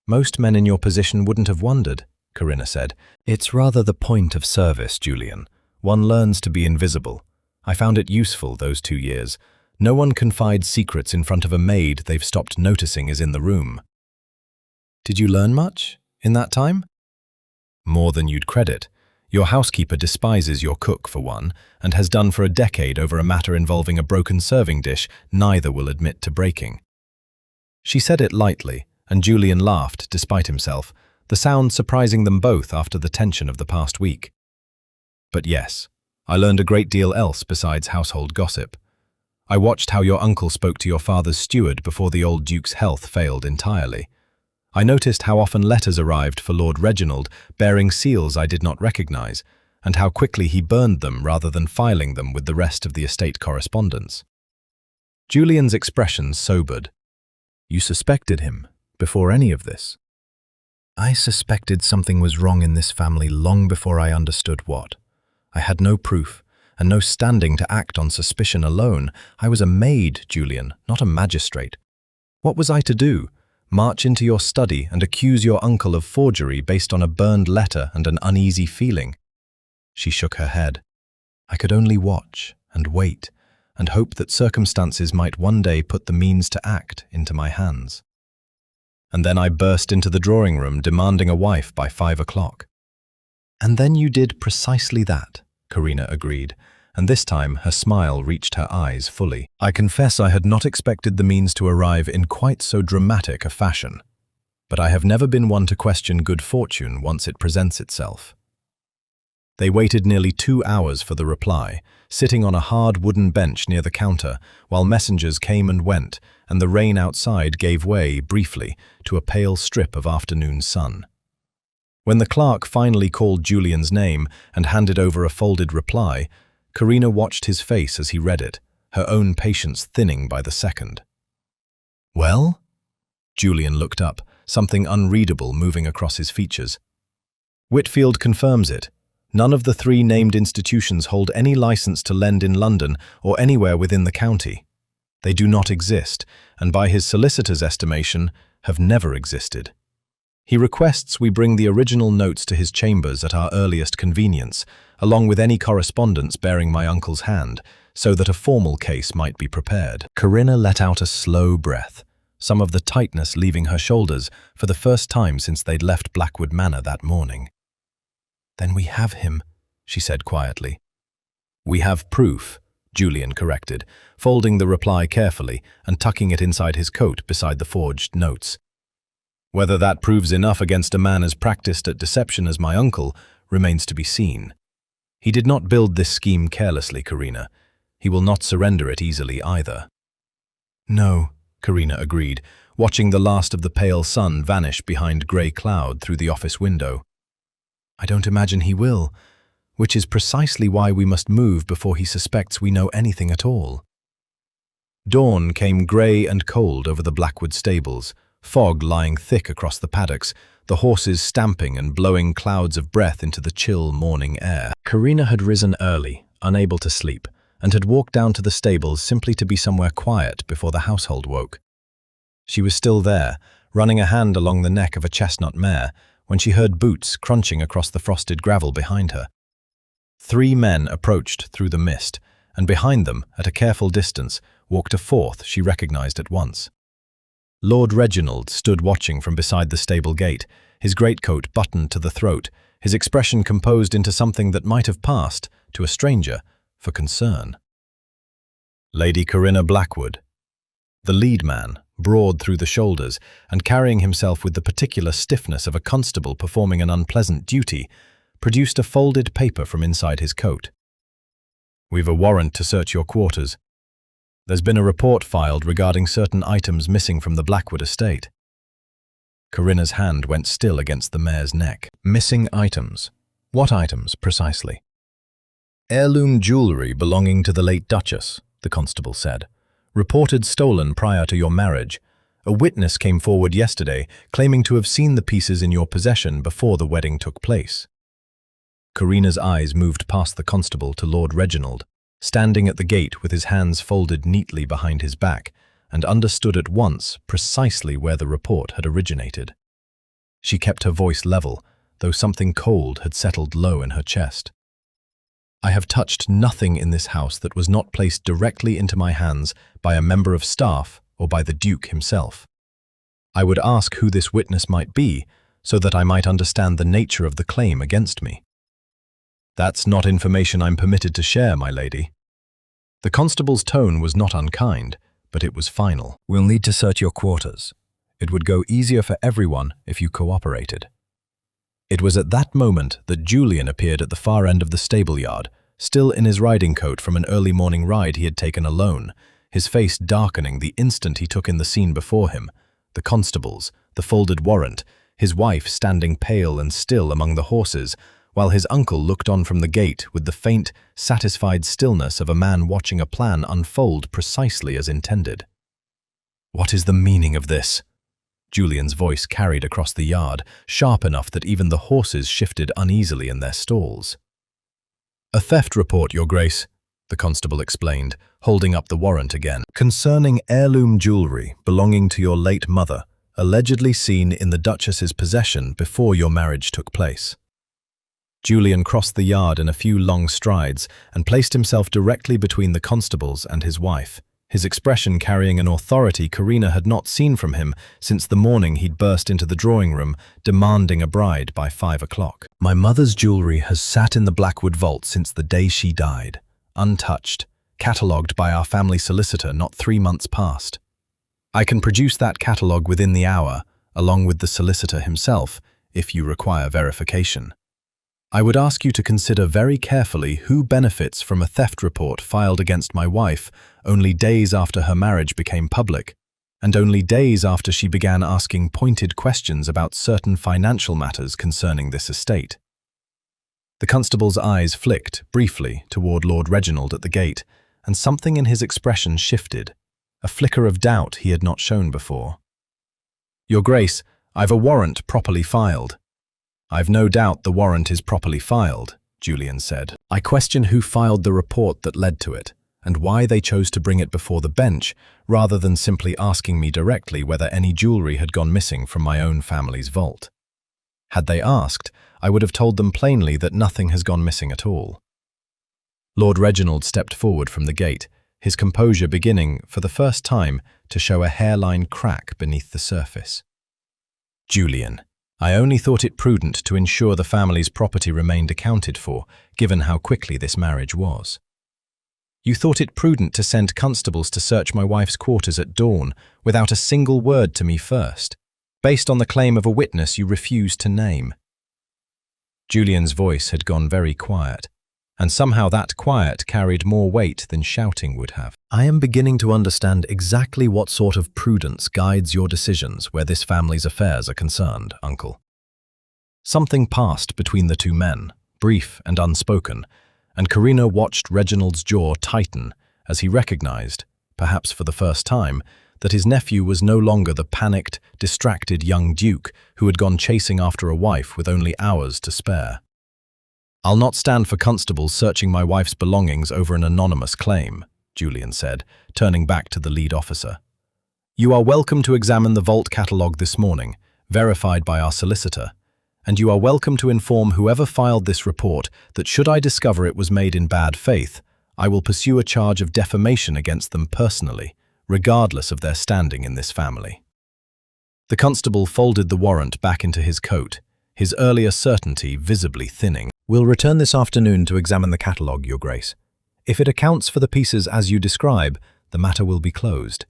"Most men in your position wouldn't have wondered," Karina said. "It's rather the point of service, Julian. One learns to be invisible. I found it useful those 2 years. No one confides secrets in front of a maid they've stopped noticing is in the room." "Did you learn much in that time?" "More than you'd credit. Your housekeeper despises your cook, for one, and has done for a decade over a matter involving a broken serving dish neither will admit to breaking." She said it lightly, and Julian laughed despite himself, the sound surprising them both after the tension of the past week. "But yes, I learned a great deal else besides household gossip. I watched how your uncle spoke to your father's steward before the old Duke's health failed entirely. I noticed how often letters arrived for Lord Reginald bearing seals I did not recognize, and how quickly he burned them rather than filing them with the rest of the estate correspondence." Julian's expression sobered. "You suspected him before any of this?" "I suspected something was wrong in this family long before I understood what. I had no proof, and no standing to act on suspicion alone. I was a maid, Julian, not a magistrate. What was I to do? March into your study and accuse your uncle of forgery based on a burned letter and an uneasy feeling?" She shook her head. "I could only watch and wait and hope that circumstances might one day put the means to act into my hands. And then I burst into the drawing room demanding a wife by 5 o'clock. "And then you did precisely that," Karina agreed, and this time her smile reached her eyes fully. "I confess I had not expected the means to arrive in quite so dramatic a fashion, but I have never been one to question good fortune once it presents itself." They waited nearly 2 hours for the reply, sitting on a hard wooden bench near the counter, while messengers came and went, and the rain outside gave way, briefly, to a pale strip of afternoon sun. When the clerk finally called Julian's name and handed over a folded reply, Karina watched his face as he read it, her own patience thinning by the second. "Well?" Julian looked up, something unreadable moving across his features. "Whitfield confirms it. None of the 3 named institutions hold any license to lend in London or anywhere within the county. They do not exist, and by his solicitor's estimation, have never existed. He requests we bring the original notes to his chambers at our earliest convenience, along with any correspondence bearing my uncle's hand, so that a formal case might be prepared." Karina let out a slow breath, some of the tightness leaving her shoulders for the first time since they'd left Blackwood Manor that morning. "Then we have him," she said quietly. "We have proof," Julian corrected, folding the reply carefully and tucking it inside his coat beside the forged notes. "Whether that proves enough against a man as practiced at deception as my uncle remains to be seen. He did not build this scheme carelessly, Karina. He will not surrender it easily either." "No," Karina agreed, watching the last of the pale sun vanish behind grey cloud through the office window. "I don't imagine he will, which is precisely why we must move before he suspects we know anything at all." Dawn came grey and cold over the Blackwood stables, fog lying thick across the paddocks, the horses stamping and blowing clouds of breath into the chill morning air. Karina had risen early, unable to sleep, and had walked down to the stables simply to be somewhere quiet before the household woke. She was still there, running a hand along the neck of a chestnut mare, when she heard boots crunching across the frosted gravel behind her. 3 men approached through the mist, and behind them, at a careful distance, walked a 4th she recognized at once. Lord Reginald stood watching from beside the stable gate, his greatcoat buttoned to the throat, his expression composed into something that might have passed, to a stranger, for concern. Lady Karina Blackwood. The lead man, broad through the shoulders, and carrying himself with the particular stiffness of a constable performing an unpleasant duty, produced a folded paper from inside his coat. "We've a warrant to search your quarters. There's been a report filed regarding certain items missing from the Blackwood estate." Karina's hand went still against the mare's neck. "Missing items? What items, precisely?" "Heirloom jewellery belonging to the late Duchess," the constable said. "Reported stolen prior to your marriage. A witness came forward yesterday, claiming to have seen the pieces in your possession before the wedding took place." Karina's eyes moved past the constable to Lord Reginald, standing at the gate with his hands folded neatly behind his back, and understood at once precisely where the report had originated. She kept her voice level, though something cold had settled low in her chest. "I have touched nothing in this house that was not placed directly into my hands by a member of staff or by the Duke himself. I would ask who this witness might be, so that I might understand the nature of the claim against me." "That's not information I'm permitted to share, my lady." The constable's tone was not unkind, but it was final. "We'll need to search your quarters. It would go easier for everyone if you cooperated." It was at that moment that Julian appeared at the far end of the stable yard, still in his riding coat from an early morning ride he had taken alone, his face darkening the instant he took in the scene before him, the constables, the folded warrant, his wife standing pale and still among the horses, while his uncle looked on from the gate with the faint, satisfied stillness of a man watching a plan unfold precisely as intended. "What is the meaning of this?" Julian's voice carried across the yard, sharp enough that even the horses shifted uneasily in their stalls. "A theft report, Your Grace," the constable explained, holding up the warrant again, "concerning heirloom jewellery belonging to your late mother, allegedly seen in the Duchess's possession before your marriage took place." Julian crossed the yard in a few long strides and placed himself directly between the constables and his wife, his expression carrying an authority Karina had not seen from him since the morning he'd burst into the drawing room, demanding a bride by 5 o'clock. "My mother's jewellery has sat in the Blackwood vault since the day she died, untouched, catalogued by our family solicitor not 3 months past. I can produce that catalogue within the hour, along with the solicitor himself, if you require verification." I would ask you to consider very carefully who benefits from a theft report filed against my wife only days after her marriage became public, and only days after she began asking pointed questions about certain financial matters concerning this estate. The constable's eyes flicked, briefly, toward Lord Reginald at the gate, and something in his expression shifted, a flicker of doubt he had not shown before. "Your Grace, I've a warrant properly filed." "I've no doubt the warrant is properly filed," Julian said. "I question who filed the report that led to it, and why they chose to bring it before the bench, rather than simply asking me directly whether any jewellery had gone missing from my own family's vault. Had they asked, I would have told them plainly that nothing has gone missing at all." Lord Reginald stepped forward from the gate, his composure beginning, for the first time, to show a hairline crack beneath the surface. "Julian, I only thought it prudent to ensure the family's property remained accounted for, given how quickly this marriage was. You thought it prudent to send constables to search my wife's quarters at dawn without a single word to me first, based on the claim of a witness you refused to name." Julian's voice had gone very quiet, and somehow that quiet carried more weight than shouting would have. "I am beginning to understand exactly what sort of prudence guides your decisions where this family's affairs are concerned, Uncle." Something passed between the two men, brief and unspoken, and Karina watched Reginald's jaw tighten as he recognized, perhaps for the first time, that his nephew was no longer the panicked, distracted young duke who had gone chasing after a wife with only hours to spare. "I'll not stand for constables searching my wife's belongings over an anonymous claim," Julian said, turning back to the lead officer. "You are welcome to examine the vault catalogue this morning, verified by our solicitor, and you are welcome to inform whoever filed this report that should I discover it was made in bad faith, I will pursue a charge of defamation against them personally, regardless of their standing in this family." The constable folded the warrant back into his coat, his earlier certainty visibly thinning. "We'll return this afternoon to examine the catalogue, Your Grace. If it accounts for the pieces as you describe, the matter will be closed."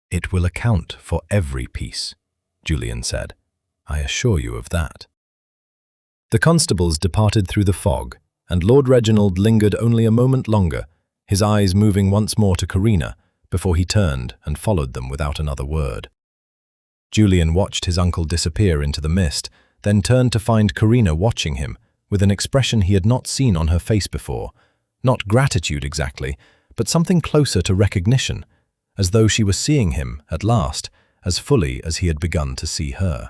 "It will account for every piece," Julian said. "I assure you of that." The constables departed through the fog, and Lord Reginald lingered only a moment longer, his eyes moving once more to Karina, before he turned and followed them without another word. Julian watched his uncle disappear into the mist, then turned to find Karina watching him, with an expression he had not seen on her face before. Not gratitude exactly, but something closer to recognition, as though she was seeing him, at last, as fully as he had begun to see her.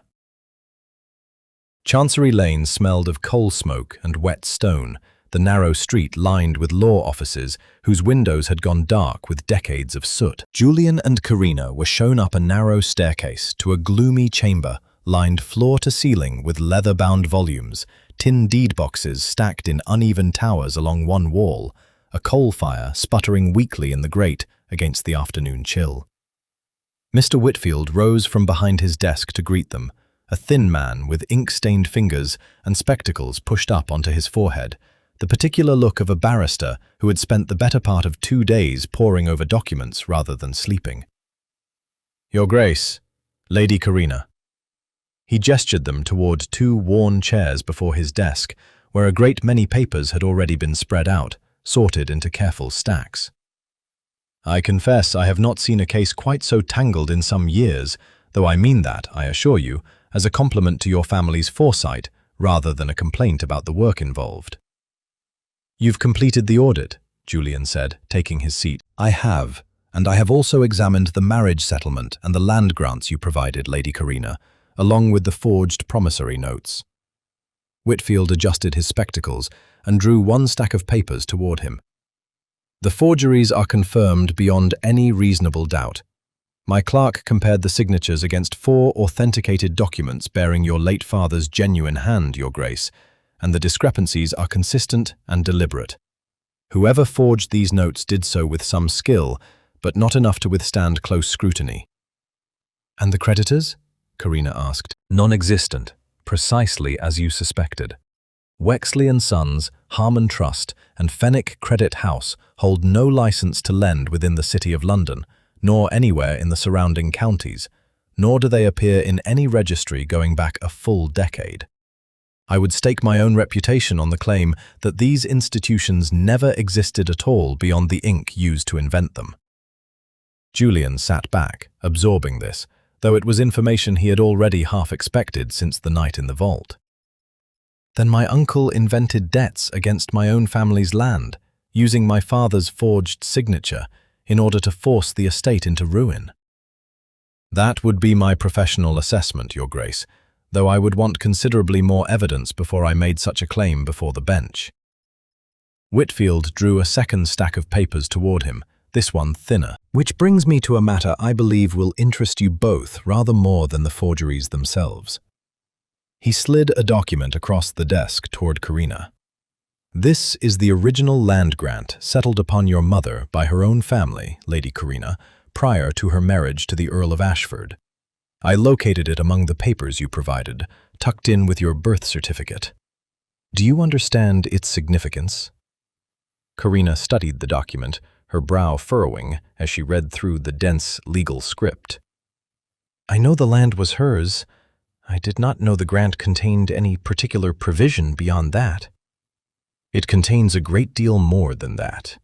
Chancery Lane smelled of coal smoke and wet stone, the narrow street lined with law offices whose windows had gone dark with decades of soot. Julian and Karina were shown up a narrow staircase to a gloomy chamber lined floor to ceiling with leather-bound volumes, tin deed boxes stacked in uneven towers along one wall, a coal fire sputtering weakly in the grate against the afternoon chill. Mr. Whitfield rose from behind his desk to greet them, a thin man with ink-stained fingers and spectacles pushed up onto his forehead, the particular look of a barrister who had spent the better part of 2 days poring over documents rather than sleeping. "Your Grace, Lady Karina." He gestured them toward 2 worn chairs before his desk, where a great many papers had already been spread out, sorted into careful stacks. "I confess I have not seen a case quite so tangled in some years, though I mean that, I assure you, as a compliment to your family's foresight, rather than a complaint about the work involved." "You've completed the audit," Julian said, taking his seat. "I have, and I have also examined the marriage settlement and the land grants you provided, Lady Karina, along with the forged promissory notes." Whitfield adjusted his spectacles and drew 1 stack of papers toward him. "The forgeries are confirmed beyond any reasonable doubt. My clerk compared the signatures against 4 authenticated documents bearing your late father's genuine hand, Your Grace, and the discrepancies are consistent and deliberate. Whoever forged these notes did so with some skill, but not enough to withstand close scrutiny." "And the creditors?" Karina asked. "Non-existent, precisely as you suspected. Wexley & Sons, Harmon Trust, and Fenwick Credit House hold no license to lend within the City of London, nor anywhere in the surrounding counties, nor do they appear in any registry going back a full decade." I would stake my own reputation on the claim that these institutions never existed at all beyond the ink used to invent them. Julian sat back, absorbing this, though it was information he had already half expected since the night in the vault. Then my uncle invented debts against my own family's land, using my father's forged signature in order to force the estate into ruin. That would be my professional assessment, Your Grace, though I would want considerably more evidence before I made such a claim before the bench. Whitfield drew a second stack of papers toward him, this one thinner. Which brings me to a matter I believe will interest you both rather more than the forgeries themselves. He slid a document across the desk toward Karina. This is the original land grant settled upon your mother by her own family, Lady Karina, prior to her marriage to the Earl of Ashford. I located it among the papers you provided, tucked in with your birth certificate. Do you understand its significance? Karina studied the document, her brow furrowing as she read through the dense legal script. I know the land was hers. I did not know the grant contained any particular provision beyond that. It contains a great deal more than that.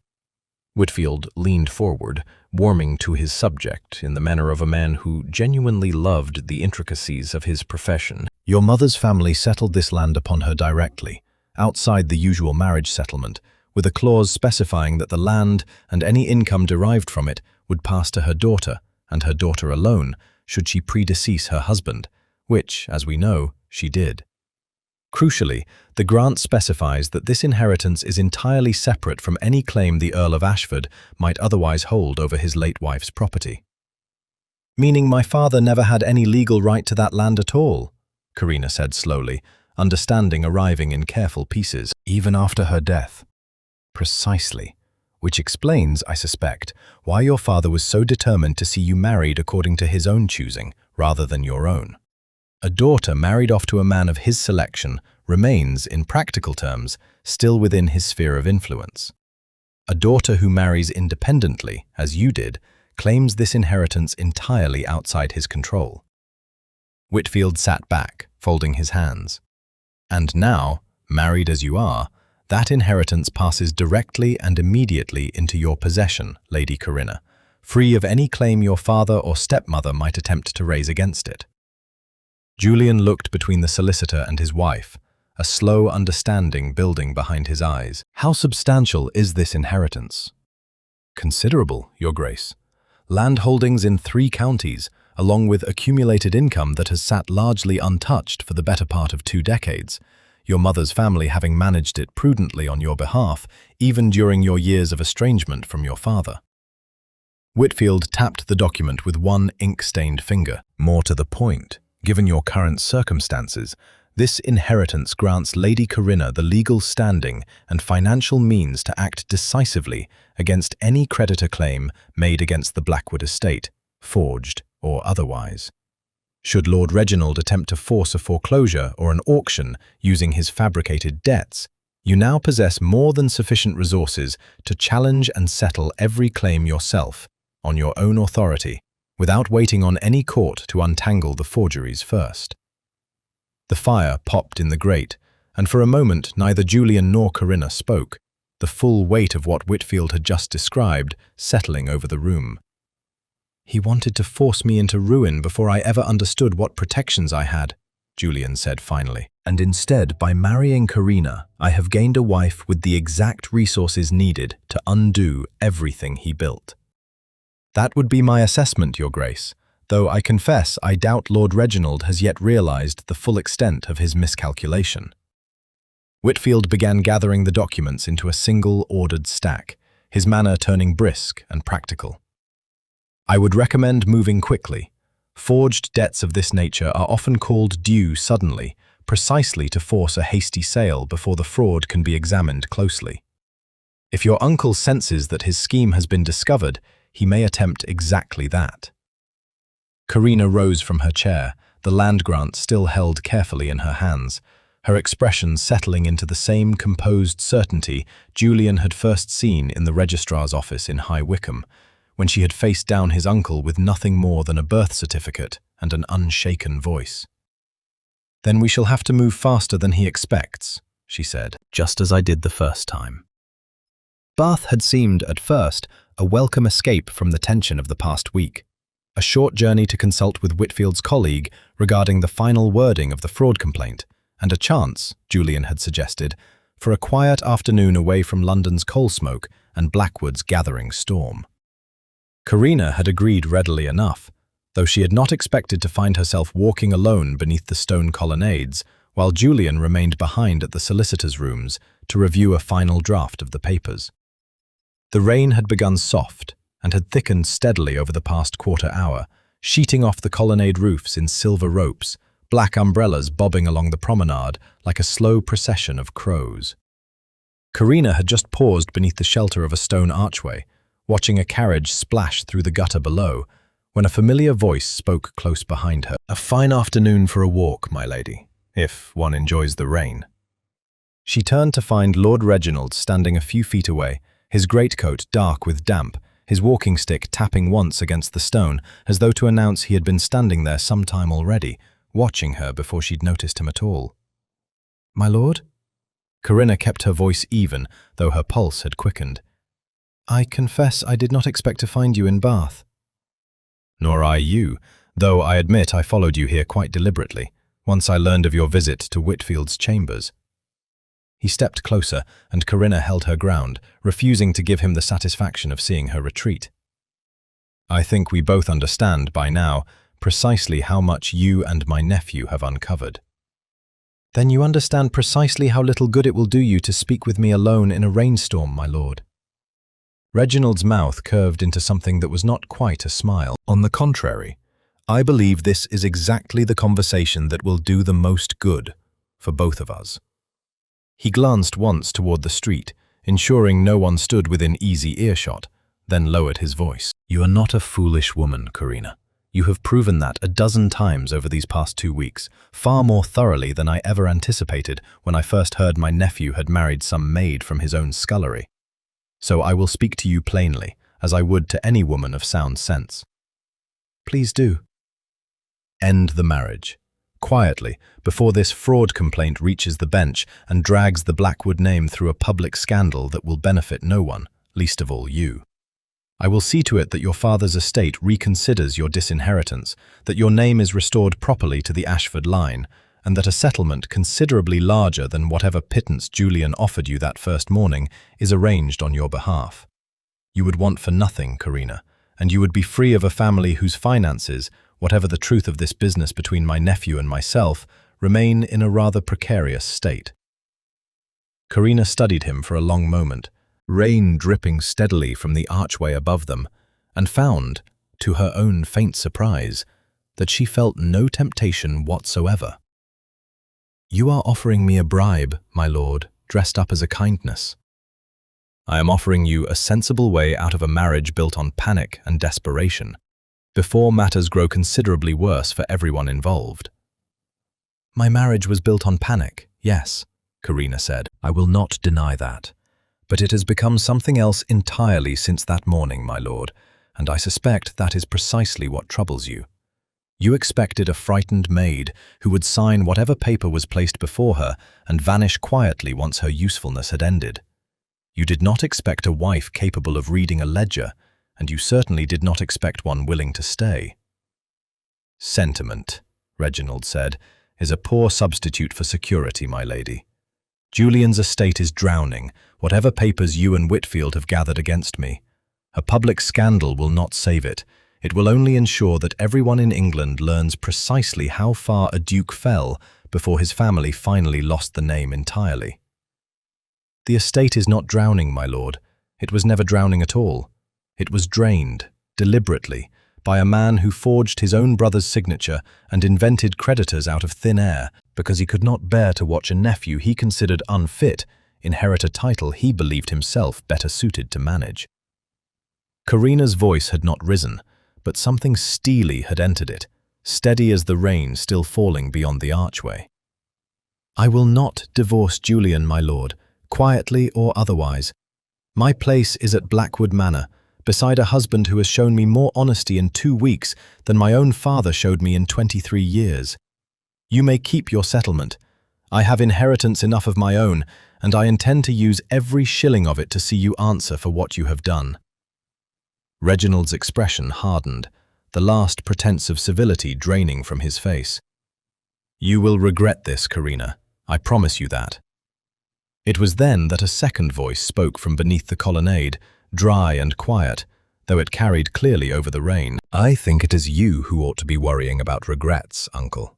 Whitfield leaned forward, warming to his subject in the manner of a man who genuinely loved the intricacies of his profession. Your mother's family settled this land upon her directly, outside the usual marriage settlement, with a clause specifying that the land and any income derived from it would pass to her daughter, and her daughter alone, should she predecease her husband, which, as we know, she did. Crucially, the grant specifies that this inheritance is entirely separate from any claim the Earl of Ashford might otherwise hold over his late wife's property. Meaning my father never had any legal right to that land at all, Karina said slowly, understanding arriving in careful pieces, even after her death. Precisely. Which explains, I suspect, why your father was so determined to see you married according to his own choosing, rather than your own. A daughter married off to a man of his selection remains, in practical terms, still within his sphere of influence. A daughter who marries independently, as you did, claims this inheritance entirely outside his control. Whitfield sat back, folding his hands. And now, married as you are, that inheritance passes directly and immediately into your possession, Lady Karina, free of any claim your father or stepmother might attempt to raise against it. Julian looked between the solicitor and his wife, a slow understanding building behind his eyes. How substantial is this inheritance? Considerable, Your Grace. Land holdings in 3 counties, along with accumulated income that has sat largely untouched for the better part of 2 decades, your mother's family having managed it prudently on your behalf, even during your years of estrangement from your father. Whitfield tapped the document with one ink-stained finger. More to the point, given your current circumstances, this inheritance grants Lady Karina the legal standing and financial means to act decisively against any creditor claim made against the Blackwood estate, forged or otherwise. Should Lord Reginald attempt to force a foreclosure or an auction using his fabricated debts, you now possess more than sufficient resources to challenge and settle every claim yourself, on your own authority, without waiting on any court to untangle the forgeries first. The fire popped in the grate, and for a moment neither Julian nor Karina spoke, the full weight of what Whitfield had just described settling over the room. He wanted to force me into ruin before I ever understood what protections I had, Julian said finally. And instead, by marrying Karina, I have gained a wife with the exact resources needed to undo everything he built. That would be my assessment, Your Grace, though I confess I doubt Lord Reginald has yet realized the full extent of his miscalculation. Whitfield began gathering the documents into a single ordered stack, his manner turning brisk and practical. I would recommend moving quickly. Forged debts of this nature are often called due suddenly, precisely to force a hasty sale before the fraud can be examined closely. If your uncle senses that his scheme has been discovered, he may attempt exactly that. Karina rose from her chair, the land grant still held carefully in her hands, her expression settling into the same composed certainty Julian had first seen in the registrar's office in High Wycombe, when she had faced down his uncle with nothing more than a birth certificate and an unshaken voice. Then we shall have to move faster than he expects, she said, just as I did the first time. Bath had seemed, at first, a welcome escape from the tension of the past week. A short journey to consult with Whitfield's colleague regarding the final wording of the fraud complaint, and a chance, Julian had suggested, for a quiet afternoon away from London's coal smoke and Blackwood's gathering storm. Karina had agreed readily enough, though she had not expected to find herself walking alone beneath the stone colonnades, while Julian remained behind at the solicitor's rooms to review a final draft of the papers. The rain had begun soft and had thickened steadily over the past quarter hour, sheeting off the colonnade roofs in silver ropes, black umbrellas bobbing along the promenade like a slow procession of crows. Karina had just paused beneath the shelter of a stone archway, watching a carriage splash through the gutter below, when a familiar voice spoke close behind her. "A fine afternoon for a walk, my lady, if one enjoys the rain." She turned to find Lord Reginald standing a few feet away, his greatcoat dark with damp, his walking stick tapping once against the stone, as though to announce he had been standing there some time already, watching her before she'd noticed him at all. "My lord?" Karina kept her voice even, though her pulse had quickened. "I confess I did not expect to find you in Bath." "Nor I you, though I admit I followed you here quite deliberately, once I learned of your visit to Whitfield's chambers." He stepped closer, and Karina held her ground, refusing to give him the satisfaction of seeing her retreat. "I think we both understand by now precisely how much you and my nephew have uncovered." "Then you understand precisely how little good it will do you to speak with me alone in a rainstorm, my lord." Reginald's mouth curved into something that was not quite a smile. "On the contrary, I believe this is exactly the conversation that will do the most good for both of us." He glanced once toward the street, ensuring no one stood within easy earshot, then lowered his voice. "You are not a foolish woman, Karina. You have proven that a dozen times over these past 2 weeks, far more thoroughly than I ever anticipated when I first heard my nephew had married some maid from his own scullery. So I will speak to you plainly, as I would to any woman of sound sense." "Please do." "End the marriage. Quietly, before this fraud complaint reaches the bench and drags the Blackwood name through a public scandal that will benefit no one, least of all you. I will see to it that your father's estate reconsiders your disinheritance, that your name is restored properly to the Ashford line, and that a settlement considerably larger than whatever pittance Julian offered you that first morning is arranged on your behalf. You would want for nothing, Karina, and you would be free of a family whose finances, whatever the truth of this business between my nephew and myself, remain in a rather precarious state." Karina studied him for a long moment, rain dripping steadily from the archway above them, and found, to her own faint surprise, that she felt no temptation whatsoever. "You are offering me a bribe, my lord, dressed up as a kindness." "I am offering you a sensible way out of a marriage built on panic and desperation, before matters grow considerably worse for everyone involved." "My marriage was built on panic, yes," Karina said. "I will not deny that. But it has become something else entirely since that morning, my lord, and I suspect that is precisely what troubles you. You expected a frightened maid who would sign whatever paper was placed before her and vanish quietly once her usefulness had ended. You did not expect a wife capable of reading a ledger, and you certainly did not expect one willing to stay." "Sentiment," Reginald said, "is a poor substitute for security, my lady. Julian's estate is drowning, whatever papers you and Whitfield have gathered against me. A public scandal will not save it. It will only ensure that everyone in England learns precisely how far a duke fell before his family finally lost the name entirely." "The estate is not drowning, my lord. It was never drowning at all. It was drained, deliberately, by a man who forged his own brother's signature and invented creditors out of thin air because he could not bear to watch a nephew he considered unfit inherit a title he believed himself better suited to manage." Karina's voice had not risen, but something steely had entered it, steady as the rain still falling beyond the archway. "I will not divorce Julian, my lord, quietly or otherwise. My place is at Blackwood Manor, beside a husband who has shown me more honesty in 2 weeks than my own father showed me in 23 years. You may keep your settlement. I have inheritance enough of my own, and I intend to use every shilling of it to see you answer for what you have done." Reginald's expression hardened, the last pretense of civility draining from his face. "You will regret this, Karina. I promise you that." It was then that a second voice spoke from beneath the colonnade, dry and quiet, though it carried clearly over the rain. "I think it is you who ought to be worrying about regrets, uncle."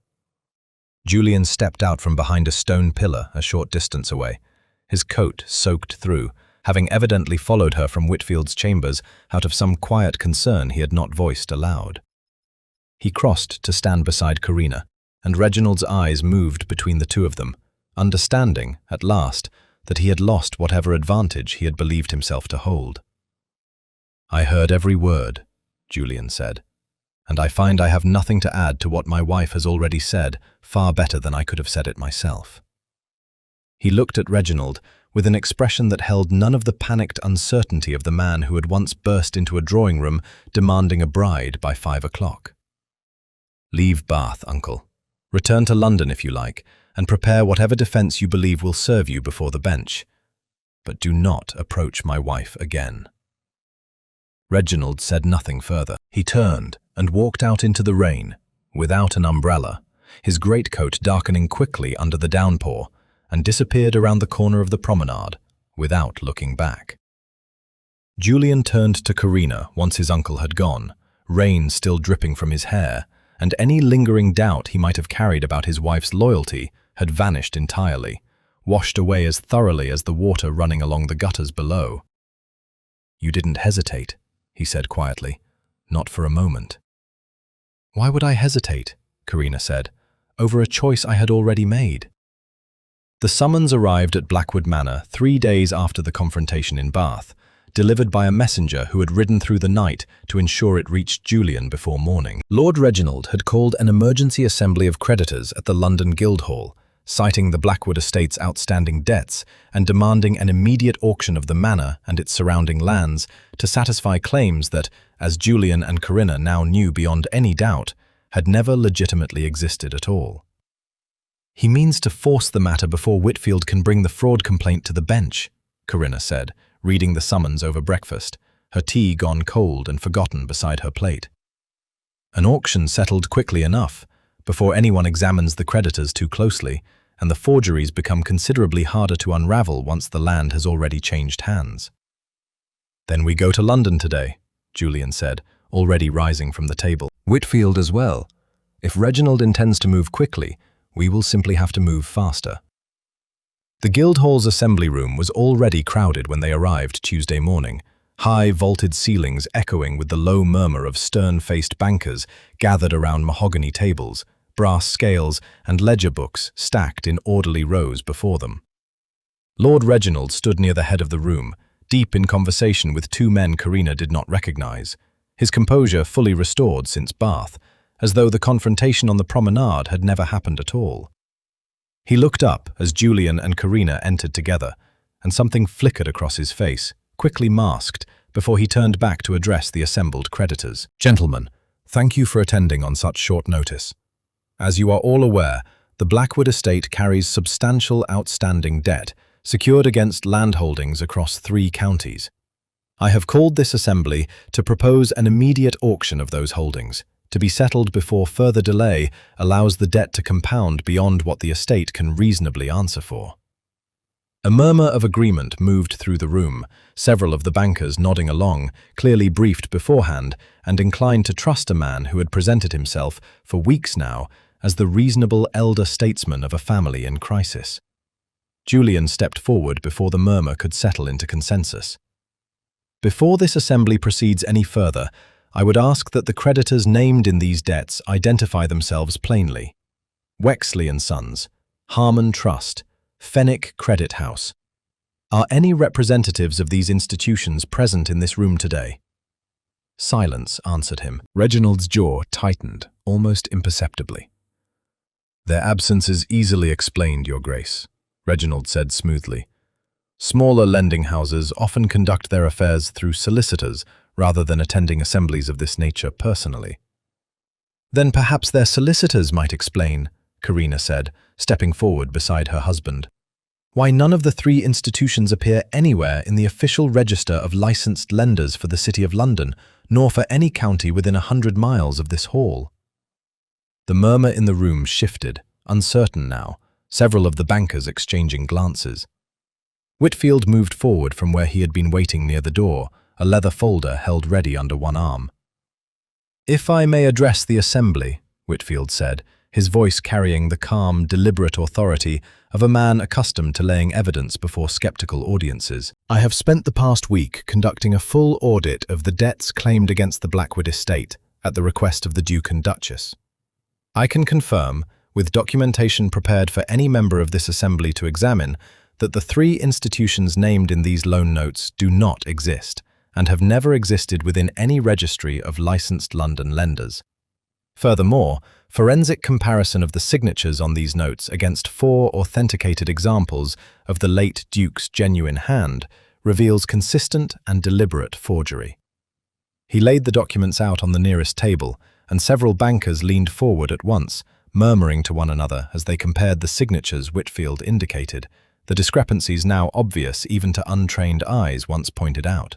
Julian stepped out from behind a stone pillar a short distance away, his coat soaked through, having evidently followed her from Whitfield's chambers out of some quiet concern he had not voiced aloud. He crossed to stand beside Karina, and Reginald's eyes moved between the two of them, understanding, at last, that he had lost whatever advantage he had believed himself to hold. "I heard every word," Julian said, "and I find I have nothing to add to what my wife has already said, far better than I could have said it myself." He looked at Reginald with an expression that held none of the panicked uncertainty of the man who had once burst into a drawing room demanding a bride by 5 o'clock. "Leave Bath, uncle. Return to London if you like, and prepare whatever defence you believe will serve you before the bench. But do not approach my wife again." Reginald said nothing further. He turned and walked out into the rain, without an umbrella, his greatcoat darkening quickly under the downpour, and disappeared around the corner of the promenade, without looking back. Julian turned to Karina once his uncle had gone, rain still dripping from his hair, and any lingering doubt he might have carried about his wife's loyalty had vanished entirely, washed away as thoroughly as the water running along the gutters below. "You didn't hesitate," he said quietly, "not for a moment." "Why would I hesitate?" Karina said, "over a choice I had already made." The summons arrived at Blackwood Manor 3 days after the confrontation in Bath, delivered by a messenger who had ridden through the night to ensure it reached Julian before morning. Lord Reginald had called an emergency assembly of creditors at the London Guildhall, citing the Blackwood estate's outstanding debts and demanding an immediate auction of the manor and its surrounding lands to satisfy claims that, as Julian and Karina now knew beyond any doubt, had never legitimately existed at all. "He means to force the matter before Whitfield can bring the fraud complaint to the bench," Karina said, reading the summons over breakfast, her tea gone cold and forgotten beside her plate. "An auction settled quickly enough, before anyone examines the creditors too closely, and the forgeries become considerably harder to unravel once the land has already changed hands." "Then we go to London today," Julian said, already rising from the table. "Whitfield as well. If Reginald intends to move quickly, we will simply have to move faster." The Guildhall's assembly room was already crowded when they arrived Tuesday morning, high vaulted ceilings echoing with the low murmur of stern-faced bankers gathered around mahogany tables, brass scales and ledger books stacked in orderly rows before them. Lord Reginald stood near the head of the room, deep in conversation with 2 men Karina did not recognize, his composure fully restored since Bath, as though the confrontation on the promenade had never happened at all. He looked up as Julian and Karina entered together, and something flickered across his face, quickly masked, before he turned back to address the assembled creditors. "Gentlemen, thank you for attending on such short notice. As you are all aware, the Blackwood estate carries substantial outstanding debt secured against landholdings across 3 counties. I have called this assembly to propose an immediate auction of those holdings, to be settled before further delay allows the debt to compound beyond what the estate can reasonably answer for." A murmur of agreement moved through the room, several of the bankers nodding along, clearly briefed beforehand and inclined to trust a man who had presented himself, for weeks now, as the reasonable elder statesman of a family in crisis. Julian stepped forward before the murmur could settle into consensus. "Before this assembly proceeds any further, I would ask that the creditors named in these debts identify themselves plainly. Wexley & Sons, Harmon Trust, Fenwick Credit House. Are any representatives of these institutions present in this room today?" Silence answered him. Reginald's jaw tightened, almost imperceptibly. "Their absence is easily explained, Your Grace," Reginald said smoothly. "Smaller lending houses often conduct their affairs through solicitors rather than attending assemblies of this nature personally." "Then perhaps their solicitors might explain," Karina said, stepping forward beside her husband. Why none of the three institutions appear anywhere in the official register of licensed lenders for the City of London, nor for any county within 100 miles of this hall? The murmur in the room shifted, uncertain now, several of the bankers exchanging glances. Whitfield moved forward from where he had been waiting near the door, a leather folder held ready under one arm. "If I may address the assembly," Whitfield said, his voice carrying the calm, deliberate authority of a man accustomed to laying evidence before skeptical audiences. "I have spent the past week conducting a full audit of the debts claimed against the Blackwood estate at the request of the Duke and Duchess. I can confirm, with documentation prepared for any member of this assembly to examine, that the three institutions named in these loan notes do not exist and have never existed within any registry of licensed London lenders. Furthermore, forensic comparison of the signatures on these notes against 4 authenticated examples of the late Duke's genuine hand reveals consistent and deliberate forgery." He laid the documents out on the nearest table, and several bankers leaned forward at once, murmuring to one another as they compared the signatures Whitfield indicated, the discrepancies now obvious even to untrained eyes once pointed out.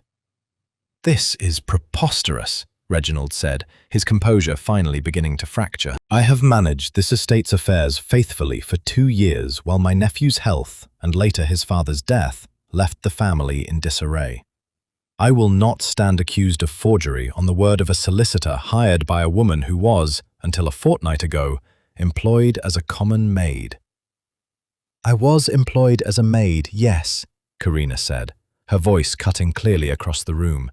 "This is preposterous," Reginald said, his composure finally beginning to fracture. "I have managed this estate's affairs faithfully for 2 years while my nephew's health, and later his father's death, left the family in disarray. I will not stand accused of forgery on the word of a solicitor hired by a woman who was, until a fortnight ago, employed as a common maid." "I was employed as a maid, yes," Karina said, her voice cutting clearly across the room.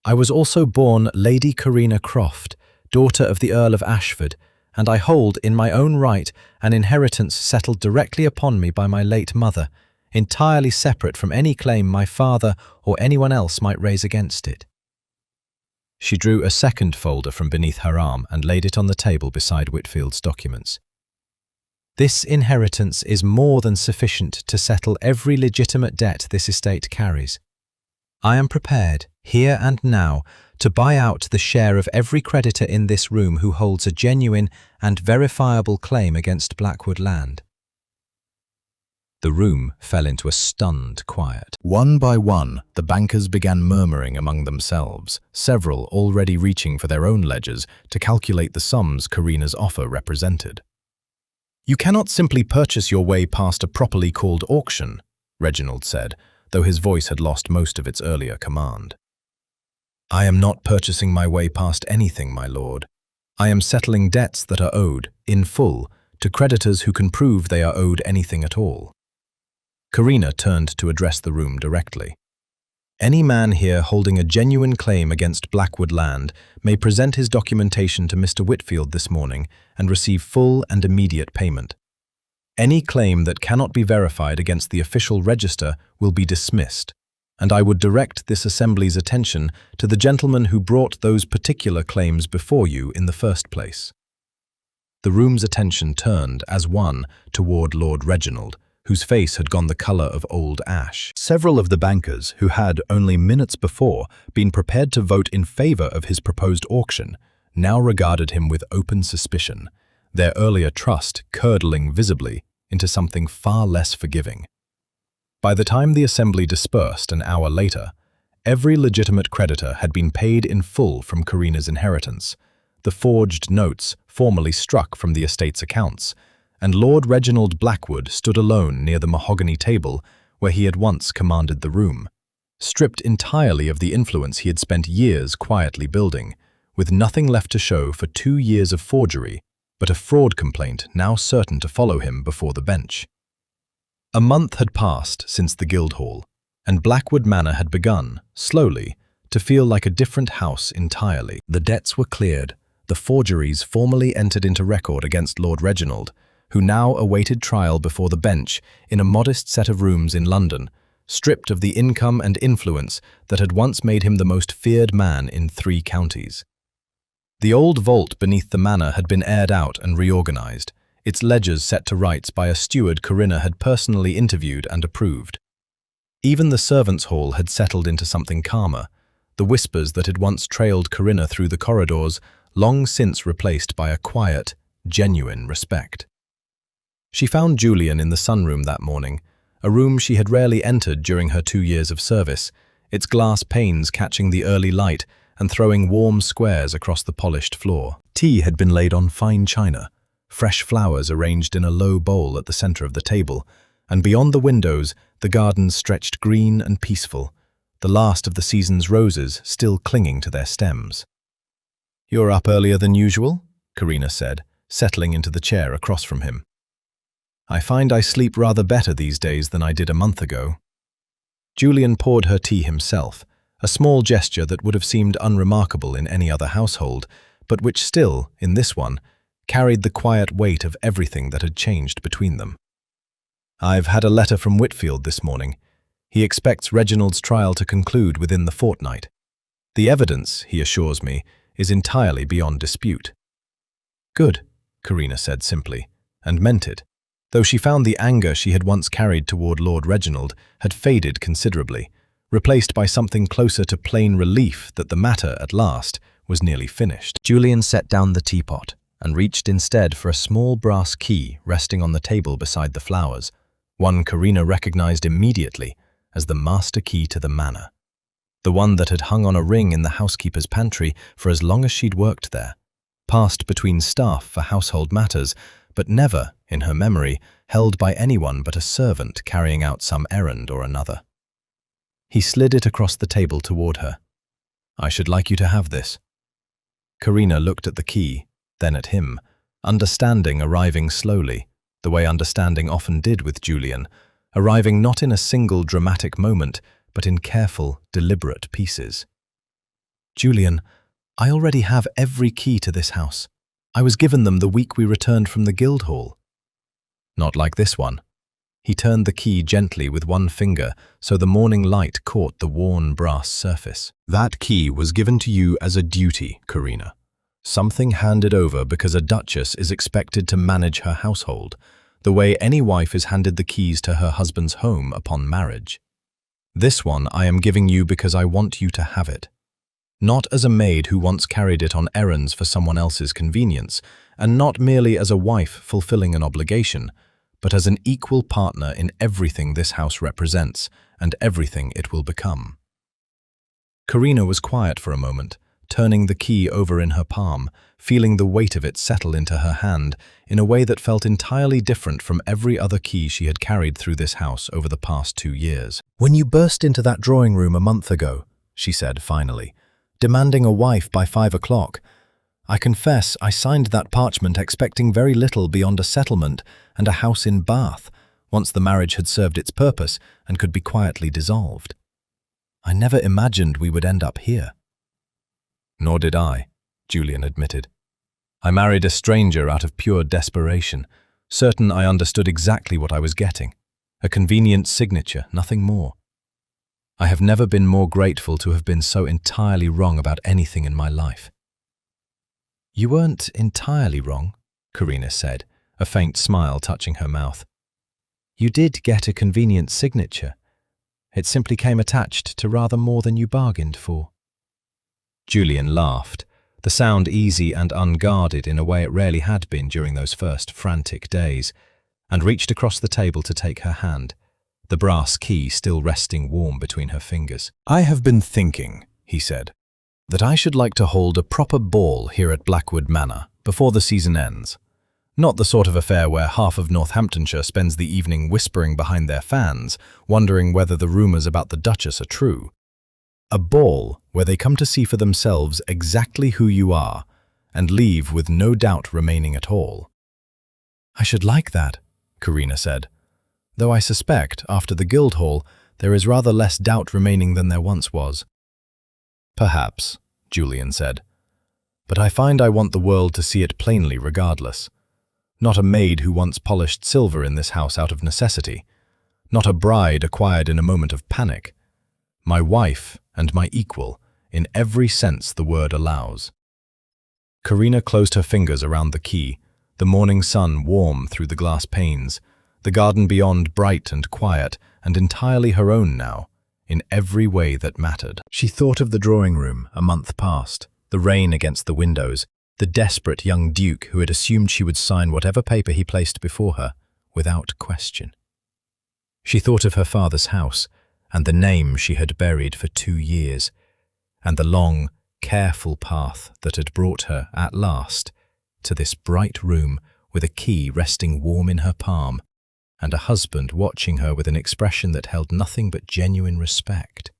"I was also born Lady Karina Croft, daughter of the Earl of Ashford, and I hold, in my own right, an inheritance settled directly upon me by my late mother, entirely separate from any claim my father or anyone else might raise against it." She drew a second folder from beneath her arm and laid it on the table beside Whitfield's documents. "This inheritance is more than sufficient to settle every legitimate debt this estate carries. I am prepared, here and now, to buy out the share of every creditor in this room who holds a genuine and verifiable claim against Blackwood land." The room fell into a stunned quiet. One by one, the bankers began murmuring among themselves, several already reaching for their own ledgers to calculate the sums Karina's offer represented. "You cannot simply purchase your way past a properly called auction," Reginald said, though his voice had lost most of its earlier command. "I am not purchasing my way past anything, my lord. I am settling debts that are owed, in full, to creditors who can prove they are owed anything at all." Karina turned to address the room directly. "Any man here holding a genuine claim against Blackwood land may present his documentation to Mr. Whitfield this morning and receive full and immediate payment. Any claim that cannot be verified against the official register will be dismissed, and I would direct this assembly's attention to the gentleman who brought those particular claims before you in the first place." The room's attention turned, as one, toward Lord Reginald, whose face had gone the colour of old ash. Several of the bankers, who had, only minutes before, been prepared to vote in favour of his proposed auction, now regarded him with open suspicion, their earlier trust curdling visibly into something far less forgiving. By the time the assembly dispersed an hour later, every legitimate creditor had been paid in full from Karina's inheritance, the forged notes formally struck from the estate's accounts, and Lord Reginald Blackwood stood alone near the mahogany table where he had once commanded the room, stripped entirely of the influence he had spent years quietly building, with nothing left to show for 2 years of forgery, but a fraud complaint now certain to follow him before the bench. A month had passed since the Guildhall, and Blackwood Manor had begun, slowly, to feel like a different house entirely. The debts were cleared, the forgeries formally entered into record against Lord Reginald, who now awaited trial before the bench in a modest set of rooms in London, stripped of the income and influence that had once made him the most feared man in 3 counties. The old vault beneath the manor had been aired out and reorganized, its ledgers set to rights by a steward Karina had personally interviewed and approved. Even the servants' hall had settled into something calmer, the whispers that had once trailed Karina through the corridors long since replaced by a quiet, genuine respect. She found Julian in the sunroom that morning, a room she had rarely entered during her 2 years of service, its glass panes catching the early light and throwing warm squares across the polished floor. Tea had been laid on fine china, fresh flowers arranged in a low bowl at the center of the table, and beyond the windows the garden stretched green and peaceful, the last of the season's roses still clinging to their stems. "You're up earlier than usual?" Karina said, settling into the chair across from him. "I find I sleep rather better these days than I did a month ago." Julian poured her tea himself, a small gesture that would have seemed unremarkable in any other household, but which still, in this one, carried the quiet weight of everything that had changed between them. "I've had a letter from Whitfield this morning. He expects Reginald's trial to conclude within the fortnight. The evidence, he assures me, is entirely beyond dispute." "Good," Karina said simply, and meant it, though she found the anger she had once carried toward Lord Reginald had faded considerably, replaced by something closer to plain relief that the matter, at last, was nearly finished. Julian set down the teapot and reached instead for a small brass key resting on the table beside the flowers, one Karina recognized immediately as the master key to the manor, the one that had hung on a ring in the housekeeper's pantry for as long as she'd worked there, passed between staff for household matters, but never, in her memory, held by anyone but a servant carrying out some errand or another. He slid it across the table toward her. "I should like you to have this." Karina looked at the key, then at him, understanding arriving slowly, the way understanding often did with Julian, arriving not in a single dramatic moment, but in careful, deliberate pieces. "Julian, I already have every key to this house. I was given them the week we returned from the Guildhall." "Not like this one." He turned the key gently with one finger so the morning light caught the worn brass surface. "That key was given to you as a duty, Karina. Something handed over because a duchess is expected to manage her household, the way any wife is handed the keys to her husband's home upon marriage. This one I am giving you because I want you to have it. Not as a maid who once carried it on errands for someone else's convenience, and not merely as a wife fulfilling an obligation, but as an equal partner in everything this house represents and everything it will become." Karina was quiet for a moment, turning the key over in her palm, feeling the weight of it settle into her hand in a way that felt entirely different from every other key she had carried through this house over the past 2 years. "When you burst into that drawing room a month ago," she said finally, "demanding a wife by 5 o'clock, I confess I signed that parchment expecting very little beyond a settlement and a house in Bath, once the marriage had served its purpose and could be quietly dissolved. I never imagined we would end up here." "Nor did I," Julian admitted. "I married a stranger out of pure desperation, certain I understood exactly what I was getting. A convenient signature, nothing more. I have never been more grateful to have been so entirely wrong about anything in my life." "You weren't entirely wrong," Karina said, a faint smile touching her mouth. "You did get a convenient signature. It simply came attached to rather more than you bargained for." Julian laughed, the sound easy and unguarded in a way it rarely had been during those first frantic days, and reached across the table to take her hand, the brass key still resting warm between her fingers. "I have been thinking," he said, "that I should like to hold a proper ball here at Blackwood Manor before the season ends. Not the sort of affair where half of Northamptonshire spends the evening whispering behind their fans, wondering whether the rumours about the Duchess are true. A ball where they come to see for themselves exactly who you are, and leave with no doubt remaining at all." "I should like that," Karina said, "though I suspect, after the Guildhall, there is rather less doubt remaining than there once was." "Perhaps," Julian said, "but I find I want the world to see it plainly regardless. Not a maid who once polished silver in this house out of necessity. Not a bride acquired in a moment of panic. My wife and my equal, in every sense the word allows." Karina closed her fingers around the key, the morning sun warm through the glass panes, the garden beyond bright and quiet, and entirely her own now, in every way that mattered. She thought of the drawing room a month past, the rain against the windows, the desperate young duke who had assumed she would sign whatever paper he placed before her, without question. She thought of her father's house and the name she had buried for 2 years, and the long, careful path that had brought her, at last, to this bright room with a key resting warm in her palm, and a husband watching her with an expression that held nothing but genuine respect.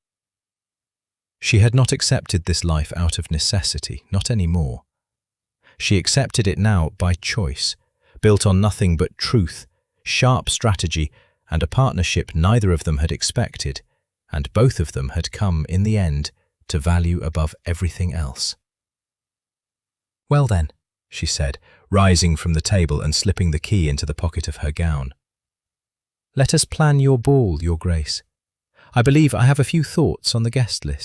She had not accepted this life out of necessity, not any more. She accepted it now by choice, built on nothing but truth, sharp strategy, and a partnership neither of them had expected, and both of them had come, in the end, to value above everything else. "Well then," she said, rising from the table and slipping the key into the pocket of her gown. "Let us plan your ball, Your Grace. I believe I have a few thoughts on the guest list."